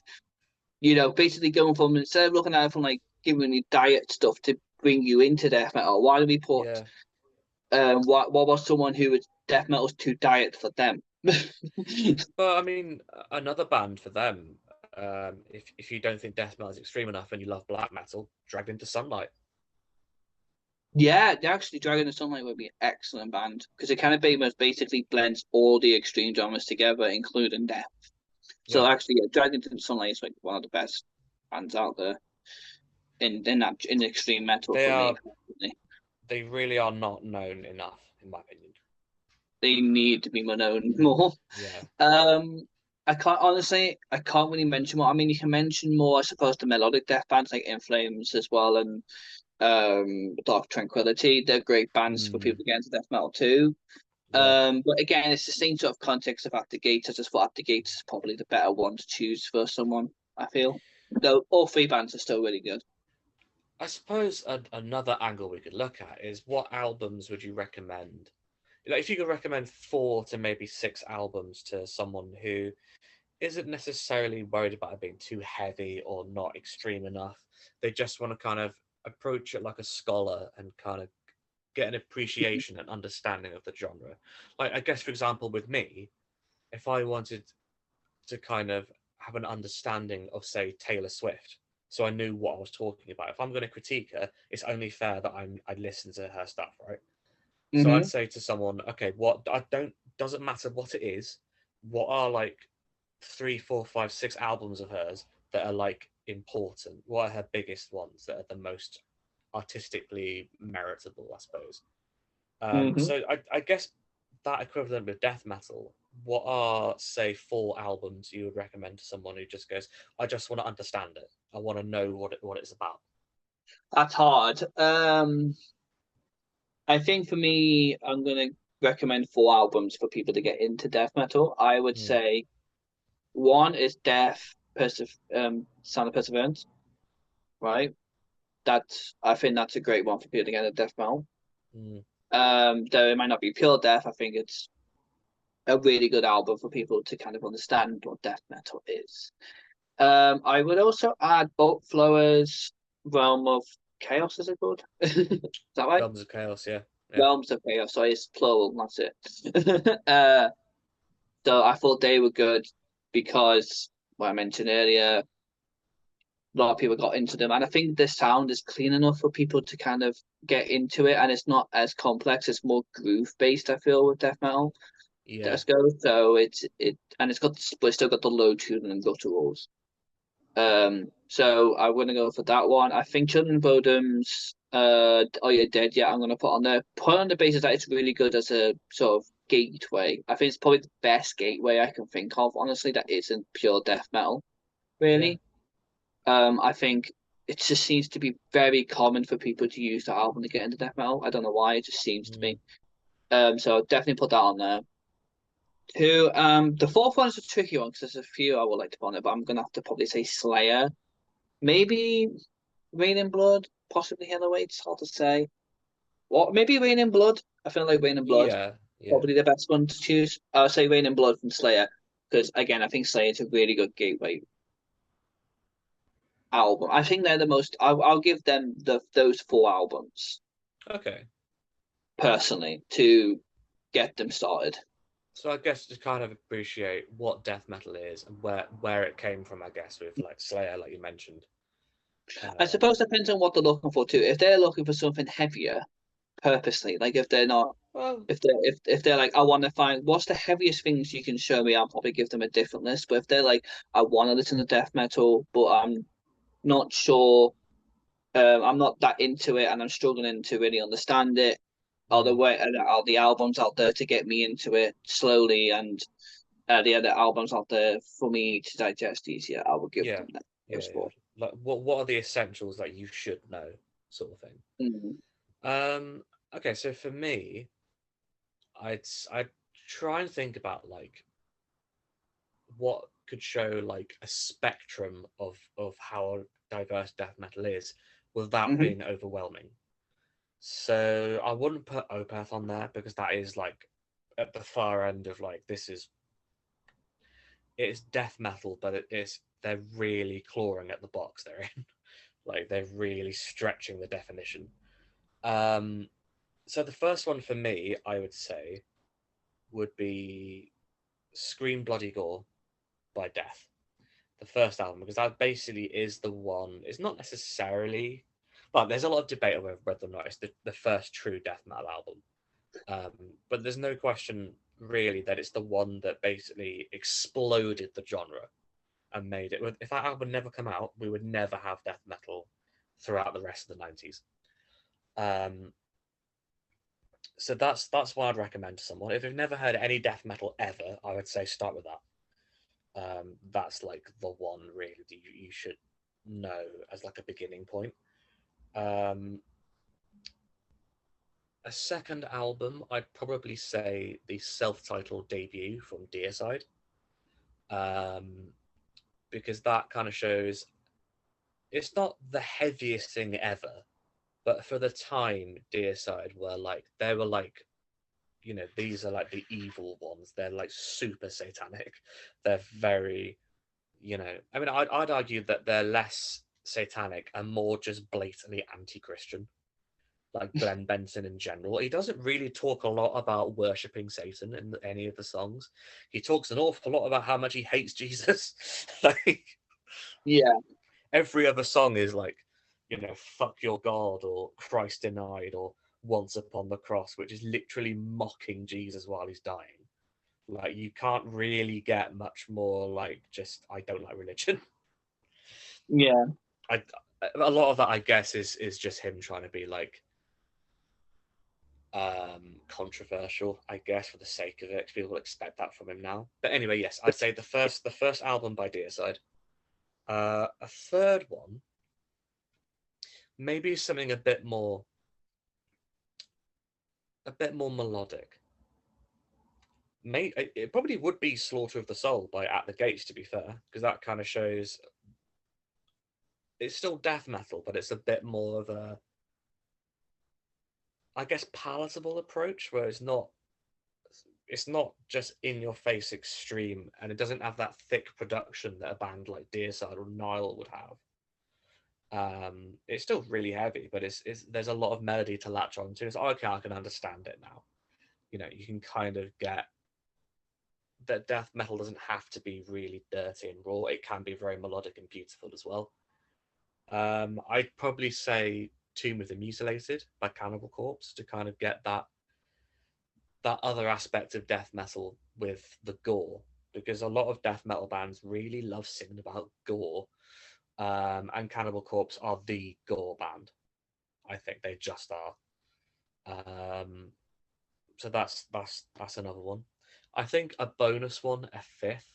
S2: You know, basically going from instead of looking at it from like giving you diet stuff to bring you into death metal, why do we put
S1: Yeah.
S2: what was someone who was death metal's too diet for them?
S1: But I mean, another band for them. If you don't think death metal is extreme enough and you love black metal, Dragged into Sunlight.
S2: Yeah, actually, Dragon and Sunlight would be an excellent band because it kind of basically blends all the extreme genres together, including death. So
S1: Yeah,
S2: actually, yeah, Dragon and Sunlight is like one of the best bands out there in extreme metal
S1: they
S2: for me.
S1: are. They really are not known enough, in my opinion.
S2: They need to be known more.
S1: Yeah.
S2: Um, I can't really mention more. I mean, you can mention more, I suppose, the melodic death bands like In Flames as well, and Dark Tranquility. They're great bands for
S1: Mm,
S2: people to get into death metal too.
S1: yeah.
S2: But again, it's the same sort of context of At the Gates. I just thought At the Gates is probably the better one to choose for someone. I feel, though all three bands are still really good.
S1: I suppose another angle we could look at is what albums would you recommend? Like, if you could recommend 4 to maybe 6 albums to someone who isn't necessarily worried about it being too heavy or not extreme enough, they just want to kind of approach it like a scholar and kind of get an appreciation and understanding of the genre. Like, I guess, for example, with me, if I wanted to kind of have an understanding of, say, Taylor Swift, so I knew what I was talking about. If I'm going to critique her, it's only fair that I listen to her stuff, right? So I'd
S2: Hmm.
S1: say to someone, okay, what I don't doesn't matter what it is. What are like 3, 4, 5, 6 albums of hers that are like important? What are her biggest ones that are the most artistically meritable, I suppose?
S2: Hmm.
S1: So I guess that equivalent with death metal, what are, say, 4 albums you would recommend to someone who just goes, I just want to understand it. I want to know what it's about.
S2: That's hard. I think for me, I'm gonna recommend four albums for people to get into death metal. I would
S1: Mm,
S2: say one is Sound of Perseverance, right? I think that's a great one for people to get into death metal.
S1: mm,
S2: Though it might not be pure death, I think it's a really good album for people to kind of understand what death metal is. I would also add Bolt Flowers, Realm of Chaos, is it called? Is that right?
S1: Realms of Chaos, yeah. Yeah.
S2: Realms of Chaos, so it's plural, that's it. So I thought they were good because what I mentioned earlier, a lot of people got into them, and I think the sound is clean enough for people to kind of get into it, and it's not as complex. It's more groove based. I feel with death metal.
S1: Yeah.
S2: Let's go. So it's got but it's still got the low tune and gutturals. So I'm gonna go for that one. I think Children of Bodom's Oh You're Dead, yeah, I'm gonna put on there. Put on the basis that it's really good as a sort of gateway. I think it's probably the best gateway I can think of, honestly, that isn't pure death metal,
S1: Yeah.
S2: really. I think it just seems to be very common for people to use the album to get into death metal. I don't know why, it just seems to
S1: Mm.
S2: me. So definitely put that on there. Two, the fourth one is a tricky one because there's a few I would like to put on it, but I'm gonna have to probably say Slayer. Maybe Rain in Blood, possibly Helloway. It's hard to say. What? Maybe Rain in Blood. I feel like Rain in Blood
S1: Yeah. Yeah.
S2: probably the best one to choose. I'll say Rain in Blood from Slayer because again, I think Slayer is a really good gateway album. I think they're the most. I'll give them those four albums
S1: Okay.
S2: personally to get them started.
S1: So I guess to kind of appreciate what death metal is and where it came from, I guess, with like Slayer, like you mentioned.
S2: I
S1: Um,
S2: suppose it depends on what they're looking for too. If they're looking for something heavier, purposely, like if they're not,
S1: well,
S2: if they're like, I want to find what's the heaviest things you can show me, I'll probably give them a different list. But if they're like, I want to listen to death metal, but I'm not sure, I'm not that into it, and I'm struggling to really understand it.
S1: mm,
S2: Are the albums out there to get me into it slowly, and the other albums out there for me to digest easier? I will give
S1: yeah,
S2: them that,
S1: yeah,
S2: those
S1: yeah.
S2: four.
S1: Like what are the essentials that you should know, sort of thing.
S2: Mm-hmm.
S1: Um, okay, so for me, I'd try and think about like what could show like a spectrum of how diverse death metal is without
S2: Mm-hmm.
S1: being overwhelming. So I wouldn't put Opeth on there because that is like at the far end of like this is it's death metal, but it is they're really clawing at the box they're in. Like they're really stretching the definition. Um, so the first one for me, I would say, would be Scream Bloody Gore by Death, the first album, because that basically is the one. It's not necessarily, but there's a lot of debate over whether or not it's the first true death metal album. But there's no question really that it's the one that basically exploded the genre and made it. If that album never come out, we would never have death metal throughout the rest of the 90s. Um, so that's what I'd recommend to someone. If they've never heard any death metal ever, I would say start with that. That's like the one really that you should know as like a beginning point. Um, a second album, I'd probably say the self-titled debut from Deicide, um, because that kind of shows it's not the heaviest thing ever, but for the time, Deicide were like they were like these are like the evil ones. They're like super satanic. They're very I mean, I'd argue that they're less satanic and more just blatantly anti-Christian, like Glenn Benson in general. He doesn't really talk a lot about worshipping Satan in any of the songs. He talks an awful lot about how much he hates Jesus. Like
S2: Yeah,
S1: every other song is like, fuck your God or Christ denied or once upon the cross, which is literally mocking Jesus while he's dying. Like you can't really get much more like just I don't like religion.
S2: yeah,
S1: I a lot of that I guess is just him trying to be like controversial, I guess, for the sake of it, because people expect that from him now. But anyway, yes, I'd say the first album by Deicide. A third one, maybe something a bit more melodic. It probably would be Slaughter of the Soul by At the Gates, to be fair, because that kind of shows it's still death metal, but it's a bit more of a, I guess, palatable approach where it's not just in your face extreme, and it doesn't have that thick production that a band like Deicide or Nile would have. It's still really heavy, but it's there's a lot of melody to latch on to. It's like, okay, I can understand it now. You can kind of get that death metal doesn't have to be really dirty and raw. It can be very melodic and beautiful as well. I'd probably say Tomb of the Mutilated by Cannibal Corpse to kind of get that other aspect of death metal with the gore, because a lot of death metal bands really love singing about gore, and Cannibal Corpse are the gore band. I think they just are. Um, So that's another one. I think a bonus one, a fifth,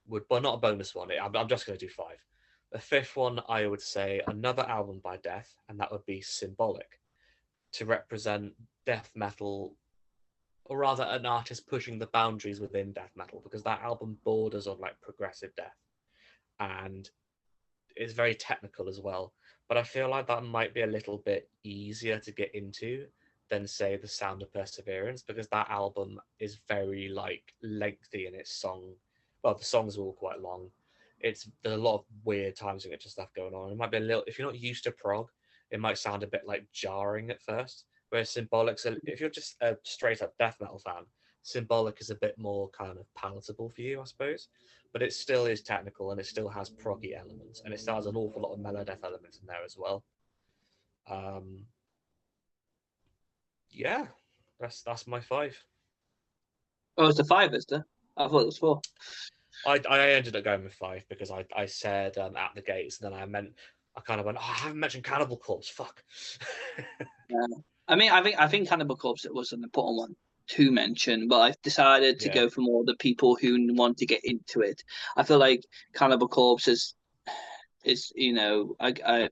S1: would, well, not a bonus one. I'm just going to do five. The fifth one, I would say another album by Death, and that would be Symbolic, to represent death metal, or rather, an artist pushing the boundaries within death metal, because that album borders on like progressive death, and it's very technical as well. But I feel like that might be a little bit easier to get into than say the Sound of Perseverance, because that album is very like lengthy in its song. Well, the songs are all quite long. There's a lot of weird time signature stuff going on. It might be a little, if you're not used to prog, it might sound a bit like jarring at first. Whereas Symbolic, so if you're just a straight up death metal fan, Symbolic is a bit more kind of palatable for you, I suppose, but it still is technical and it still has proggy elements and it still has an awful lot of melodeath elements in there as well. Um, yeah, that's my five.
S2: Oh, it's a five, is there? I thought it was four.
S1: I ended up going with five because I said at the gates, and then I kind of went, oh, I haven't mentioned Cannibal Corpse. Fuck.
S2: Yeah. I think Cannibal Corpse was an important one to mention, but I've decided to
S1: Yeah,
S2: go for more the people who want to get into it. I feel like Cannibal Corpse is I feel like I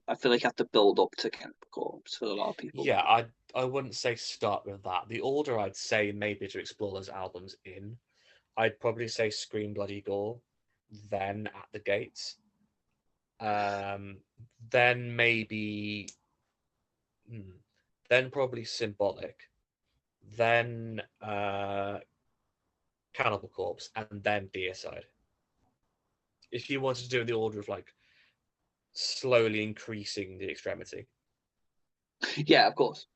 S2: have to build up to Cannibal Corpse for a lot of people.
S1: yeah. I wouldn't say start with that. The order I'd say maybe to explore those albums in, I'd probably say Scream Bloody Gore, then At the Gates, um, then maybe, hmm, then probably Symbolic, then Cannibal Corpse, and then Deicide. If you wanted to do it in the order of like slowly increasing the extremity.
S2: Yeah, of course.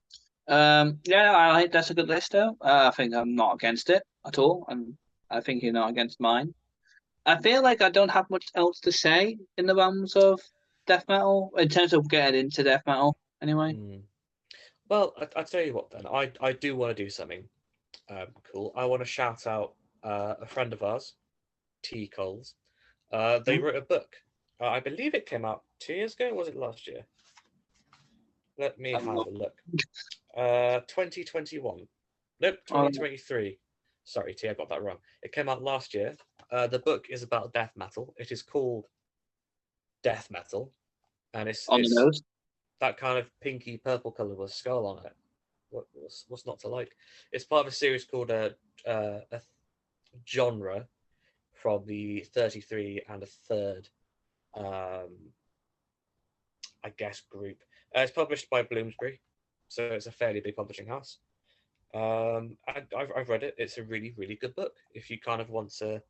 S2: Yeah, I think that's a good list though. I think I'm not against it at all, and I think you're not against mine. I feel like I don't have much else to say in the realms of death metal in terms of getting into death metal. Anyway,
S1: Mm. Well, I tell you what then. I do want to do something cool. I want to shout out a friend of ours, T. Coles. They
S2: Hmm?
S1: wrote a book. I believe it came out 2 years ago. Or was it last year? Let me
S2: I'm
S1: have
S2: not.
S1: a look. 2021. Nope,
S2: Oh,
S1: 2023. Sorry, T, I got that wrong. It came out last year. The book is about death metal. It is called Death Metal, and
S2: on the
S1: it's
S2: nose.
S1: that kind of pinky purple color with a skull on it. What's not to like? It's part of a series called a genre from the 33 and a third, um, I guess, group. It's published by Bloomsbury, so it's a fairly big publishing house. I've read it. It's a really, really good book if you kind of want to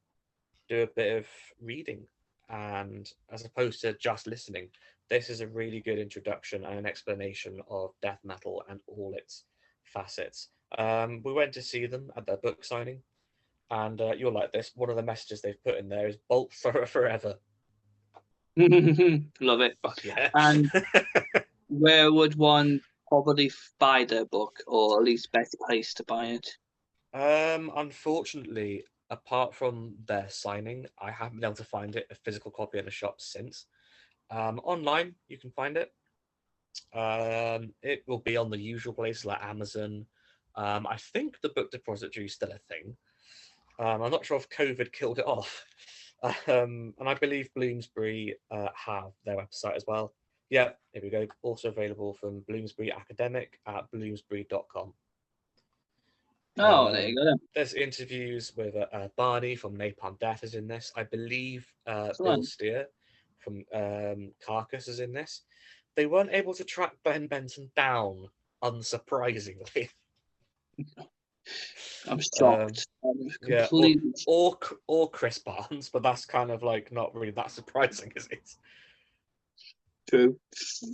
S1: do a bit of reading, and as opposed to just listening, this is a really good introduction and an explanation of death metal and all its facets. We went to see them at their book signing, and you'll like this. One of the messages they've put in there is "Bolt Thrower Forever."
S2: Love it.
S1: Fuck yeah.
S2: And where would one probably buy their book, or at least best place to buy it?
S1: Unfortunately, apart from their signing, I haven't been able to find it a physical copy in the shop since. Online, you can find it. It will be on the usual places like Amazon. I think the book depository is still a thing. I'm not sure if COVID killed it off. And I believe Bloomsbury have their website as well. Yeah, here we go. Also available from Bloomsbury Academic at bloomsbury.com.
S2: Oh, there you go then.
S1: There's interviews with Barney from Napalm Death is in this. I believe Bill
S2: Excellent.
S1: Steer from Carcass is in this. They weren't able to track Ben Benson down, unsurprisingly.
S2: I'm
S1: um,
S2: shocked. I'm
S1: yeah, or,
S2: completely
S1: or or Chris Barnes, but that's kind of like not really that surprising, is it?
S2: true.
S1: But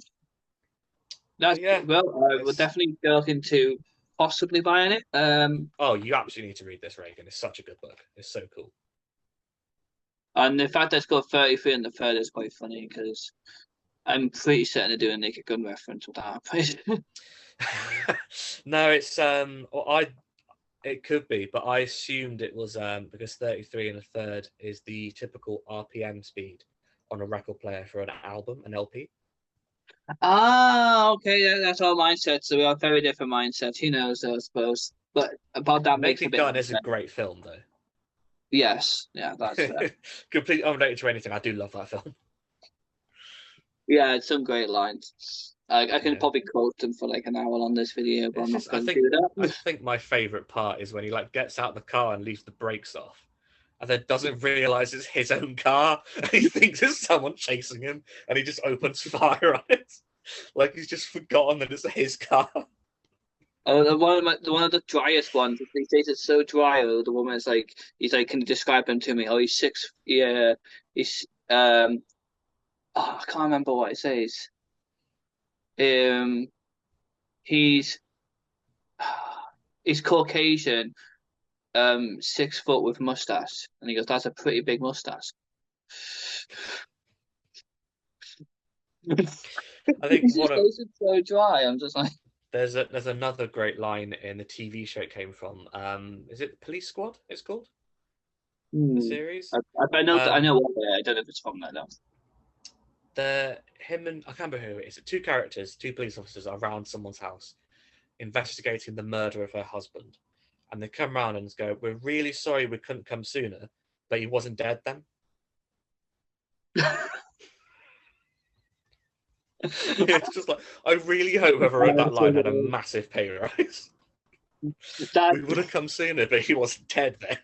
S2: That's
S1: yeah,
S2: well, I will
S1: it's
S2: definitely be looking to possibly buying it.
S1: oh, you absolutely need to read this, Reagan. It's such a good book. It's so cool.
S2: And the fact that it's got 33 in the third is quite funny because I'm pretty certain they're doing a Naked Gun reference with that.
S1: No, it's or I it could be, but I assumed it was because 33 and a third is the typical RPM speed on a record player for an album, an LP.
S2: Ah, okay, that's our mindset. So we have very different mindsets. Who knows, I suppose. but that makes a
S1: Naked
S2: bit
S1: Gun
S2: more
S1: is a
S2: sense.
S1: great film, though.
S2: Yes, yeah, that's fair.
S1: Completely unrelated to anything. I do love that film.
S2: Yeah, it's some great lines. I can
S1: Yeah.
S2: probably quote them for like an hour on this video, but
S1: It's
S2: I'm not
S1: just I
S2: going to
S1: think
S2: do
S1: I
S2: that.
S1: think my favorite part is when he like gets out of the car and leaves the brakes off. And then doesn't realize it's his own car. And he thinks it's someone chasing him and he just opens fire on it. Like he's just forgotten that it's his car.
S2: One of the driest ones. He says it's so dry. The woman is like, he's like, can you describe him to me? Oh, he's six. Yeah, he's oh, I can't remember what it says. Um, he's he's Caucasian, 6 foot with mustache, and he goes, "That's a pretty big mustache."
S1: I think
S2: He's just goes it so dry. I'm just like,
S1: there's another great line in the TV show it came from. Is it Police Squad? It's called the
S2: hmm.
S1: series.
S2: I
S1: Um,
S2: know what. I don't know if it's from that though.
S1: the him and I can't remember who it is. Two characters, two police officers are around someone's house investigating the murder of her husband, and they come around and go, "We're really sorry we couldn't come sooner, but he wasn't dead then." It's just like I really hope whoever wrote that line had a massive pay rise.
S2: That
S1: We would have come sooner, but he wasn't dead then.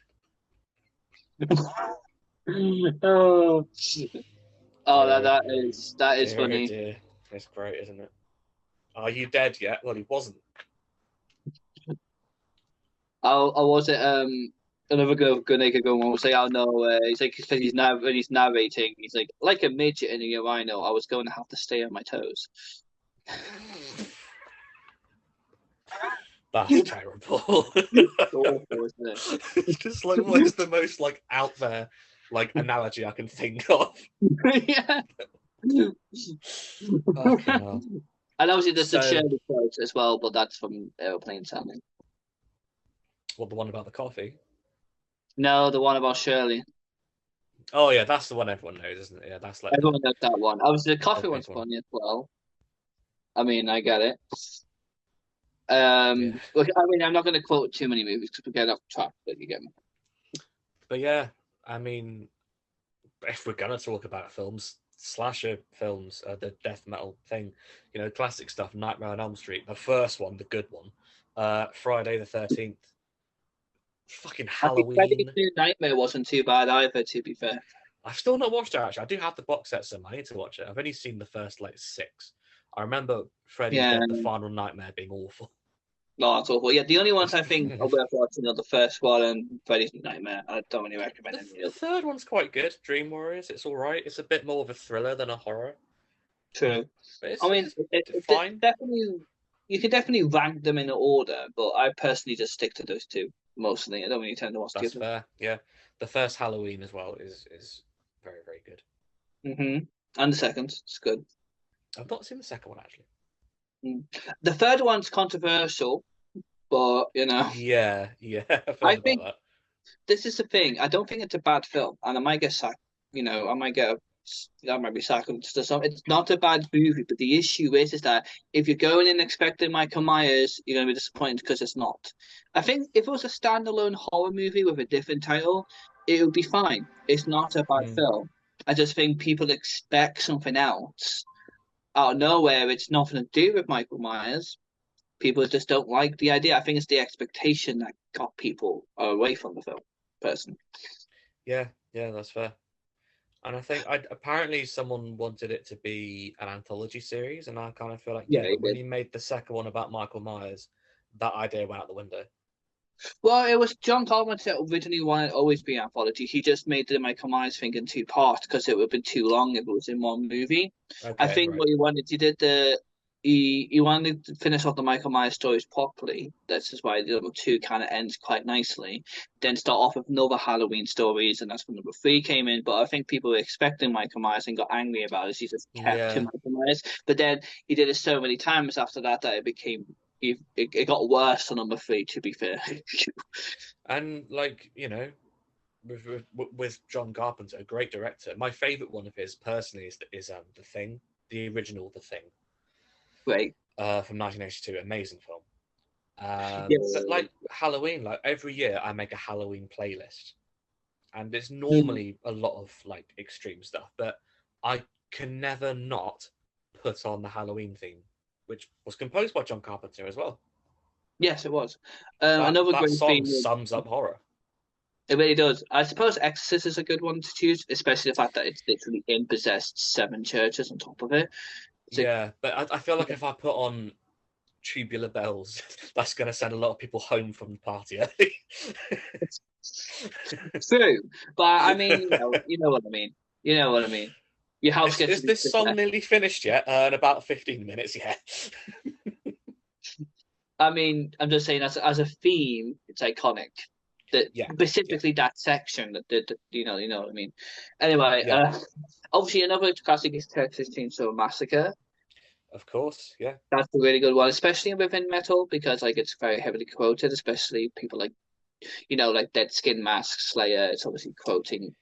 S2: oh
S1: Dear,
S2: that is
S1: dear,
S2: funny.
S1: dear. It's great, isn't it? Are you dead yet? Well, he wasn't.
S2: I was it another good naked girl one will say, "Oh no," he's like when he's narrating, he's like a midget in a rhino. I was going to have to stay on my toes.
S1: That's terrible.
S2: It's awful, isn't it?
S1: It's just like what is the most like out there like analogy I can think of?
S2: Yeah.
S1: Fucking hell.
S2: And obviously there's the
S1: So,
S2: Shirley quote as well, but that's from Aeroplane Salmon.
S1: what the one about the coffee?
S2: No, the one about Shirley.
S1: Oh yeah, that's the one everyone knows, isn't it? Yeah, that's like
S2: Everyone knows that one. Obviously the
S1: the
S2: coffee
S1: big
S2: one's
S1: one.
S2: funny as well. I mean, I get it.
S1: Yeah,
S2: Look, I mean, I'm not going to quote too many movies because we get off track, but you get me.
S1: but yeah, I mean, if we're gonna talk about films, slasher films, the death metal thing, classic stuff, Nightmare on Elm Street, the first one, the good one, Friday the 13th, fucking
S2: I think Freddy's
S1: Halloween.
S2: New Nightmare wasn't too bad either, to be fair.
S1: I've still not watched it actually. I do have the box set somewhere. I need to watch it. I've only seen the first like six. I remember Freddy's
S2: Yeah,
S1: Dead, the final nightmare being awful.
S2: no, that's awful. Yeah, the only ones I think are worth watching are the first one and Freddy's New Nightmare. I don't really recommend any
S1: The
S2: of them.
S1: third one's quite good. Dream Warriors. It's all right. It's a bit more of a thriller than a horror,
S2: True.
S1: but
S2: I mean,
S1: it's
S2: it
S1: fine.
S2: definitely you can definitely rank them in order, but I personally just stick to those two mostly. I don't really tend to watch the
S1: That's
S2: others.
S1: fair. Yeah, the first Halloween as well is very very good.
S2: And the second, it's good.
S1: I've not seen the second one actually.
S2: Mm. The third one's controversial, but
S1: Yeah, yeah, I've
S2: I
S1: heard about
S2: think
S1: that.
S2: this is the thing. I don't think it's a bad film, and I might get sacked. I might get I might be sacked. It's not a bad movie, but the issue is that if you're going in expecting Michael Myers, you're going to be disappointed because it's not. I think if it was a standalone horror movie with a different title, it would be fine. It's not a bad
S1: Mm,
S2: film. I just think people expect something else out of nowhere. It's nothing to do with Michael Myers. People just don't like the idea. I think it's the expectation that got people away from the film. Personally.
S1: yeah, yeah, that's fair. And I think apparently someone wanted it to be an anthology series, and I kind of feel like
S2: Yeah,
S1: yeah,
S2: it
S1: but when
S2: did.
S1: you made the second one about Michael Myers, that idea went out the window.
S2: Well, it was John Carpenter that originally wanted it to always be an anthology. He just made the Michael Myers thing in 2 parts because it would have been too long if it was in one movie. I
S1: Okay,
S2: think
S1: right.
S2: what he wanted, he wanted to finish off the Michael Myers stories properly. This is why the number two kind of ends quite nicely. Then start off with another Halloween stories, and that's when number three came in. But I think people were expecting Michael Myers and got angry about it. So he just kept to
S1: Yeah,
S2: Michael Myers. But then he did it so many times after that that it got worse for number three. To be fair.
S1: and like with John Carpenter, a great director. My favorite one of his personally is The Thing, the original The Thing,
S2: Great.
S1: from 1982. Amazing film. But
S2: Yeah.
S1: like Halloween, like every year I make a Halloween playlist, and it's
S2: Mm.
S1: normally a lot of like extreme stuff, but I can never not put on the Halloween theme, which was composed by John Carpenter as well.
S2: Yes, it was.
S1: That
S2: Another
S1: that
S2: great
S1: song
S2: theme.
S1: sums up horror.
S2: It really does. I suppose Exorcist is a good one to choose, especially the fact that it's literally in possessed seven churches on top of it. It's a
S1: Yeah, but I feel like if I put on Tubular Bells, that's going to send a lot of people home from the party early.
S2: true, but I mean, you know what I mean. You know what I mean. Your house gets to
S1: Is
S2: be
S1: this song nearly finished yet? In about 15 minutes, yeah.
S2: I mean, I'm just saying as a theme, it's iconic. That
S1: Yeah, yeah,
S2: specifically that section that you know what I mean. Anyway,
S1: yeah,
S2: obviously another classic is Texas Chainsaw Massacre.
S1: of course, yeah.
S2: That's a really good one, especially within metal because like it's very heavily quoted, especially people like like Dead Skin Mask Slayer. It's obviously quoting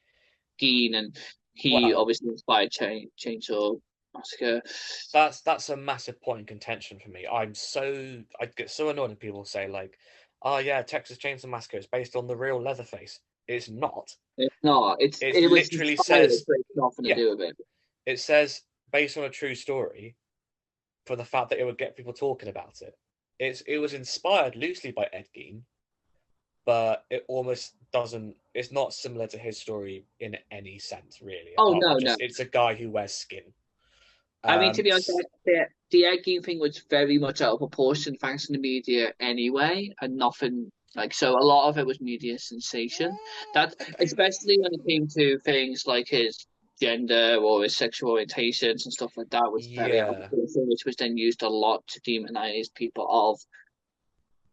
S2: Geen, and he
S1: Well,
S2: obviously inspired Chainsaw Massacre.
S1: that's a massive point in contention for me. I get so annoyed when people say like, "Oh yeah, Texas Chainsaw Massacre is based on the real Leatherface." It's not.
S2: It's not.
S1: It
S2: It was
S1: literally
S2: inspired,
S1: says,
S2: but it's nothing to
S1: yeah,
S2: do with it.
S1: it says based on a true story for the fact that it would get people talking about it. It was inspired loosely by Ed Gein, but it almost doesn't. It's not similar to his story in any sense, really.
S2: Oh
S1: Apart from
S2: no, no.
S1: just it's a guy who wears skin.
S2: I mean, to be honest,
S1: S-
S2: the egging thing was very much out of proportion thanks to the media anyway, and nothing like so. A lot of it was media sensation. That especially when it came to things like his gender or his sexual orientations and stuff like that was very out of
S1: yeah,
S2: proportion, which was then used a lot to demonize people of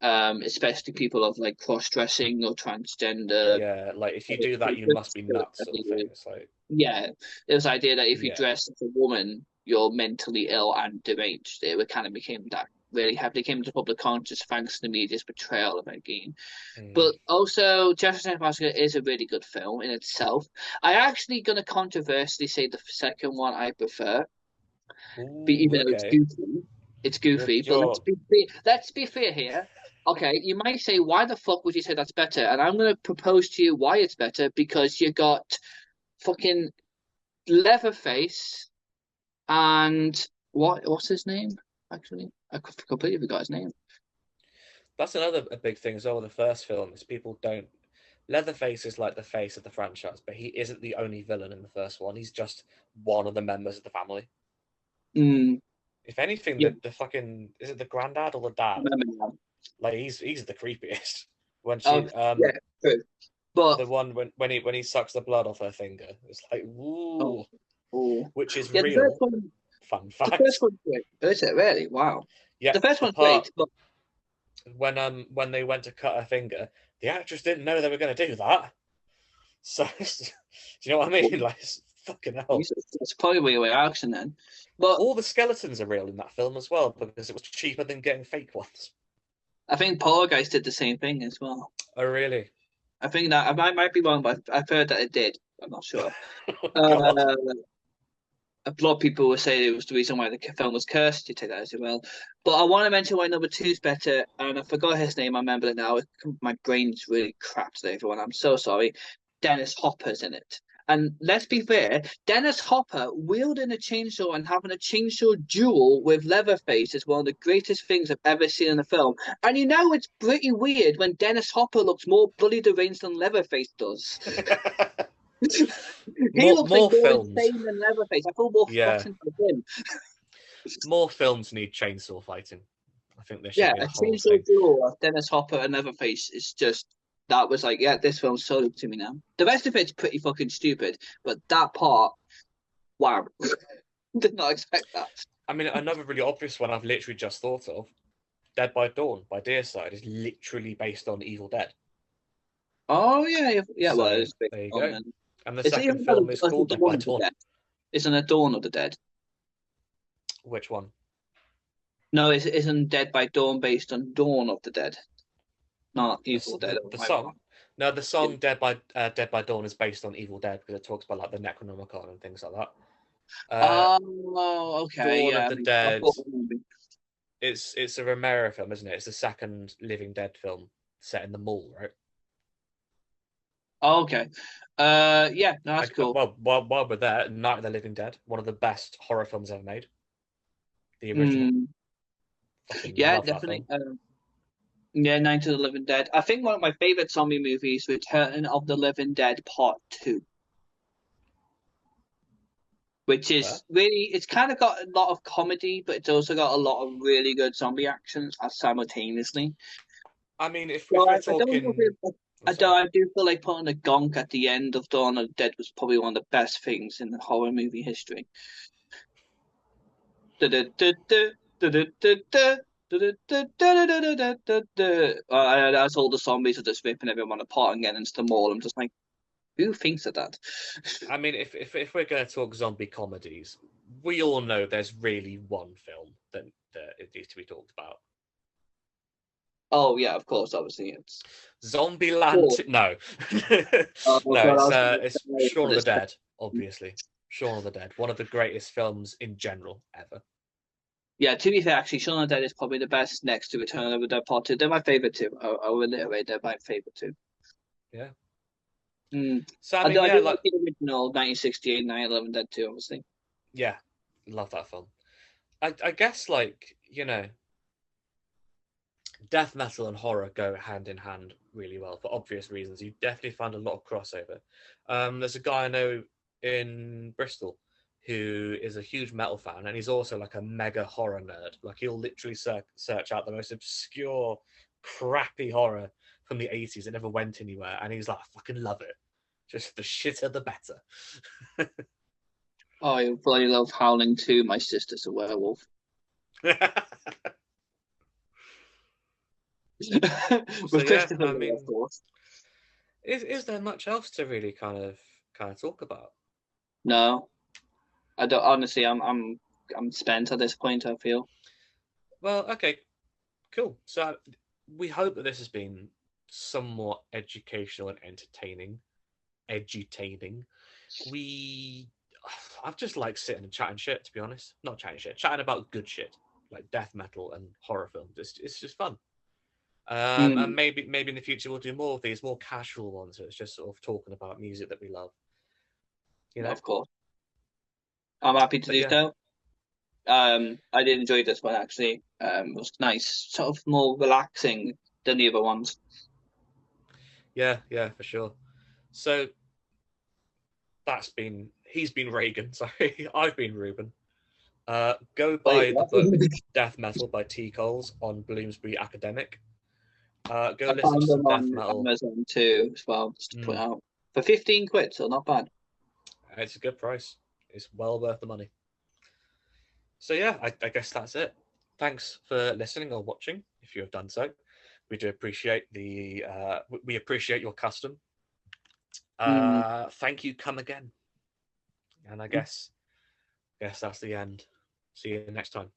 S2: especially people of like cross dressing or transgender
S1: yeah. Like if you do that, you must be nuts, sort of thing.
S2: orientations.
S1: It's like,
S2: Yeah, there was the idea that if you
S1: yeah,
S2: dress as a woman, you're mentally ill and deranged. It kind of became that really heavily came into public conscious thanks to the media's portrayal of it again.
S1: mm.
S2: But also, Jefferson Massacre is a really good film in itself. I actually gonna controversially say the second one I prefer, but
S1: Ooh,
S2: even though it's
S1: okay.
S2: goofy, it's goofy. But
S1: You're
S2: let's be fair here. Okay, you might say, why the fuck would you say that's better? And I'm gonna propose to you why it's better because you got fucking Leatherface and what's his name? Actually, I completely forgot his name.
S1: that's another a big thing as well. With the first film is people don't. Leatherface is like the face of the franchise, but he isn't the only villain in the first one. He's just one of the members of the family.
S2: Mm,
S1: If anything,
S2: yeah,
S1: the fucking is it the granddad or the
S2: I
S1: dad?
S2: remember now.
S1: Like he's the creepiest. When
S2: Oh,
S1: she
S2: yeah, true. But
S1: the one when he sucks the blood off her finger, it's like
S2: oh,
S1: ooh,
S2: oh,
S1: which is
S2: yeah, the first
S1: real.
S2: one,
S1: Fun
S2: the first
S1: fact.
S2: one's great. Is it really? Wow.
S1: Yeah,
S2: The first
S1: the
S2: one's
S1: part
S2: great, but
S1: when they went to cut her finger, the actress didn't know they were going to do that. So do you know what I mean? Like fucking hell.
S2: Jesus, it's probably a reaction then. But
S1: All the skeletons are real in that film as well because it was cheaper than getting fake ones.
S2: I think Poltergeist did the same thing as well.
S1: Oh really?
S2: I think that I might be wrong, but I've heard that it did. I'm not sure.
S1: Oh God.
S2: Uh, a lot of people were saying it was the reason why the film was cursed. You take that as well. But I want to mention why number two is better, and I forgot his name. I remember it now. My brain's really crap today, everyone. I'm so sorry. Dennis Hopper's in it. And let's be fair, Dennis Hopper wielding a chainsaw and having a chainsaw duel with Leatherface is one of the greatest things I've ever seen in a film. And it's pretty weird when Dennis Hopper looks more bloody deranged than Leatherface does. He looks like
S1: More
S2: more
S1: films.
S2: insane than Leatherface. I feel more
S1: Yeah,
S2: frightened for him.
S1: more films need chainsaw fighting. I think there should
S2: Yeah,
S1: be a
S2: a
S1: whole
S2: chainsaw
S1: thing.
S2: duel of Dennis Hopper and Leatherface is just that was like, yeah, this film's sold to me now. The rest of it's pretty fucking stupid, but that part, wow, did not expect that.
S1: I mean, another really obvious one I've literally just thought of, Dead by Dawn by Deicide, is literally based on Evil Dead.
S2: Oh yeah, yeah, yeah. Well,
S1: So
S2: it's a big
S1: there you
S2: film
S1: go.
S2: then.
S1: And the
S2: Is it
S1: second
S2: even called
S1: film is called Dead
S2: Dawn
S1: by
S2: of the
S1: Dawn.
S2: Dead? Isn't it Dawn of the Dead?
S1: Which one?
S2: No, it isn't Dead by Dawn based on Dawn of the Dead, not Evil Dead. Oh,
S1: The
S2: my
S1: song? No, the
S2: yeah.
S1: song Dead by Dawn is based on Evil Dead because it talks about like the Necronomicon and things like that. Uh,
S2: Oh, okay,
S1: Dawn of
S2: yeah.
S1: the
S2: I
S1: Dead
S2: thought
S1: It's a Romero film, isn't it? It's the second Living Dead film set in the mall, right?
S2: Oh, okay. Yeah, no, that's cool.
S1: Well, while we're there, Night of the Living Dead, one of the best horror films ever made. The original.
S2: Mm,
S1: Fucking
S2: yeah,
S1: love that
S2: definitely.
S1: film.
S2: Yeah, Night of the Living Dead. I think one of my favorite zombie movies, Return of the Living Dead Part Two, which
S1: Fair.
S2: is really, it's kind of got a lot of comedy, but it's also got a lot of really good zombie actions simultaneously.
S1: I mean, if
S2: So
S1: we're
S2: I don't know
S1: talking, I'm sorry.
S2: I do feel like putting a gonk at the end of Dawn of the Dead was probably one of the best things in the horror movie history. That's all the zombies are just ripping everyone apart and getting into the mall. I'm just like, who thinks of that?
S1: I mean, if we're going to talk zombie comedies, we all know there's really one film that it needs to be talked about.
S2: Oh yeah, of course, obviously it's.
S1: Zombieland.
S2: Cool.
S1: No,
S2: Oh
S1: no,
S2: god, I was gonna
S1: it's
S2: say for
S1: Shaun of the
S2: this.
S1: Dead, obviously. Shaun of the Dead, one of the greatest films in general ever.
S2: Yeah, to be fair, actually, Shaun of the Dead is probably the best next to Return of the Dead Part Two. They're my favorite two. I will reiterate, they're my favorite two.
S1: Yeah.
S2: Mm.
S1: So I mean,
S2: I
S1: yeah,
S2: do
S1: like
S2: like the original 1968, 9/11 Dead too, obviously.
S1: yeah, love that film. I guess like death metal and horror go hand in hand really well for obvious reasons. You definitely find a lot of crossover. There's a guy I know in Bristol who is a huge metal fan, and he's also like a mega horror nerd. Like he'll literally search out the most obscure, crappy horror from the 80s that never went anywhere, and he's like, I fucking love it. Just the shitter the better.
S2: Oh, I bloody love Howling too. My sister's a werewolf.
S1: So
S2: With
S1: yeah,
S2: Christopher
S1: I
S2: Lee, of
S1: mean,
S2: course.
S1: is there much else to really kind of talk about?
S2: No, I don't. Honestly, I'm spent at this point. I feel.
S1: Well, okay, cool. So we hope that this has been somewhat educational and entertaining. Edutaining. We, I've just like sitting and chatting shit. To be honest, not chatting shit, chatting about good shit like death metal and horror films. It's just fun. And
S2: Mm,
S1: maybe in the future we'll do more of these more casual ones. Where it's just sort of talking about music that we love. You know.
S2: of course, I'm happy to
S1: But
S2: do
S1: yeah,
S2: so. I did enjoy this one actually. It was nice, sort of more relaxing than the other ones.
S1: yeah, for sure. So he's been Reagan. Sorry, I've been Ruben. Go
S2: Wait,
S1: buy the
S2: what?
S1: book Death Metal by T. Coles on Bloomsbury Academic. Go
S2: I
S1: listen to
S2: found
S1: some
S2: them
S1: death
S2: on
S1: metal.
S2: Amazon too as well, just to put
S1: Mm,
S2: out for 15 quid, so not bad.
S1: it's a good price. It's well worth the money. So yeah, I guess that's it. Thanks for listening or watching. If you have done so, we do appreciate we appreciate your custom.
S2: Mm.
S1: Thank you. Come again. And I guess that's the end. See you next time.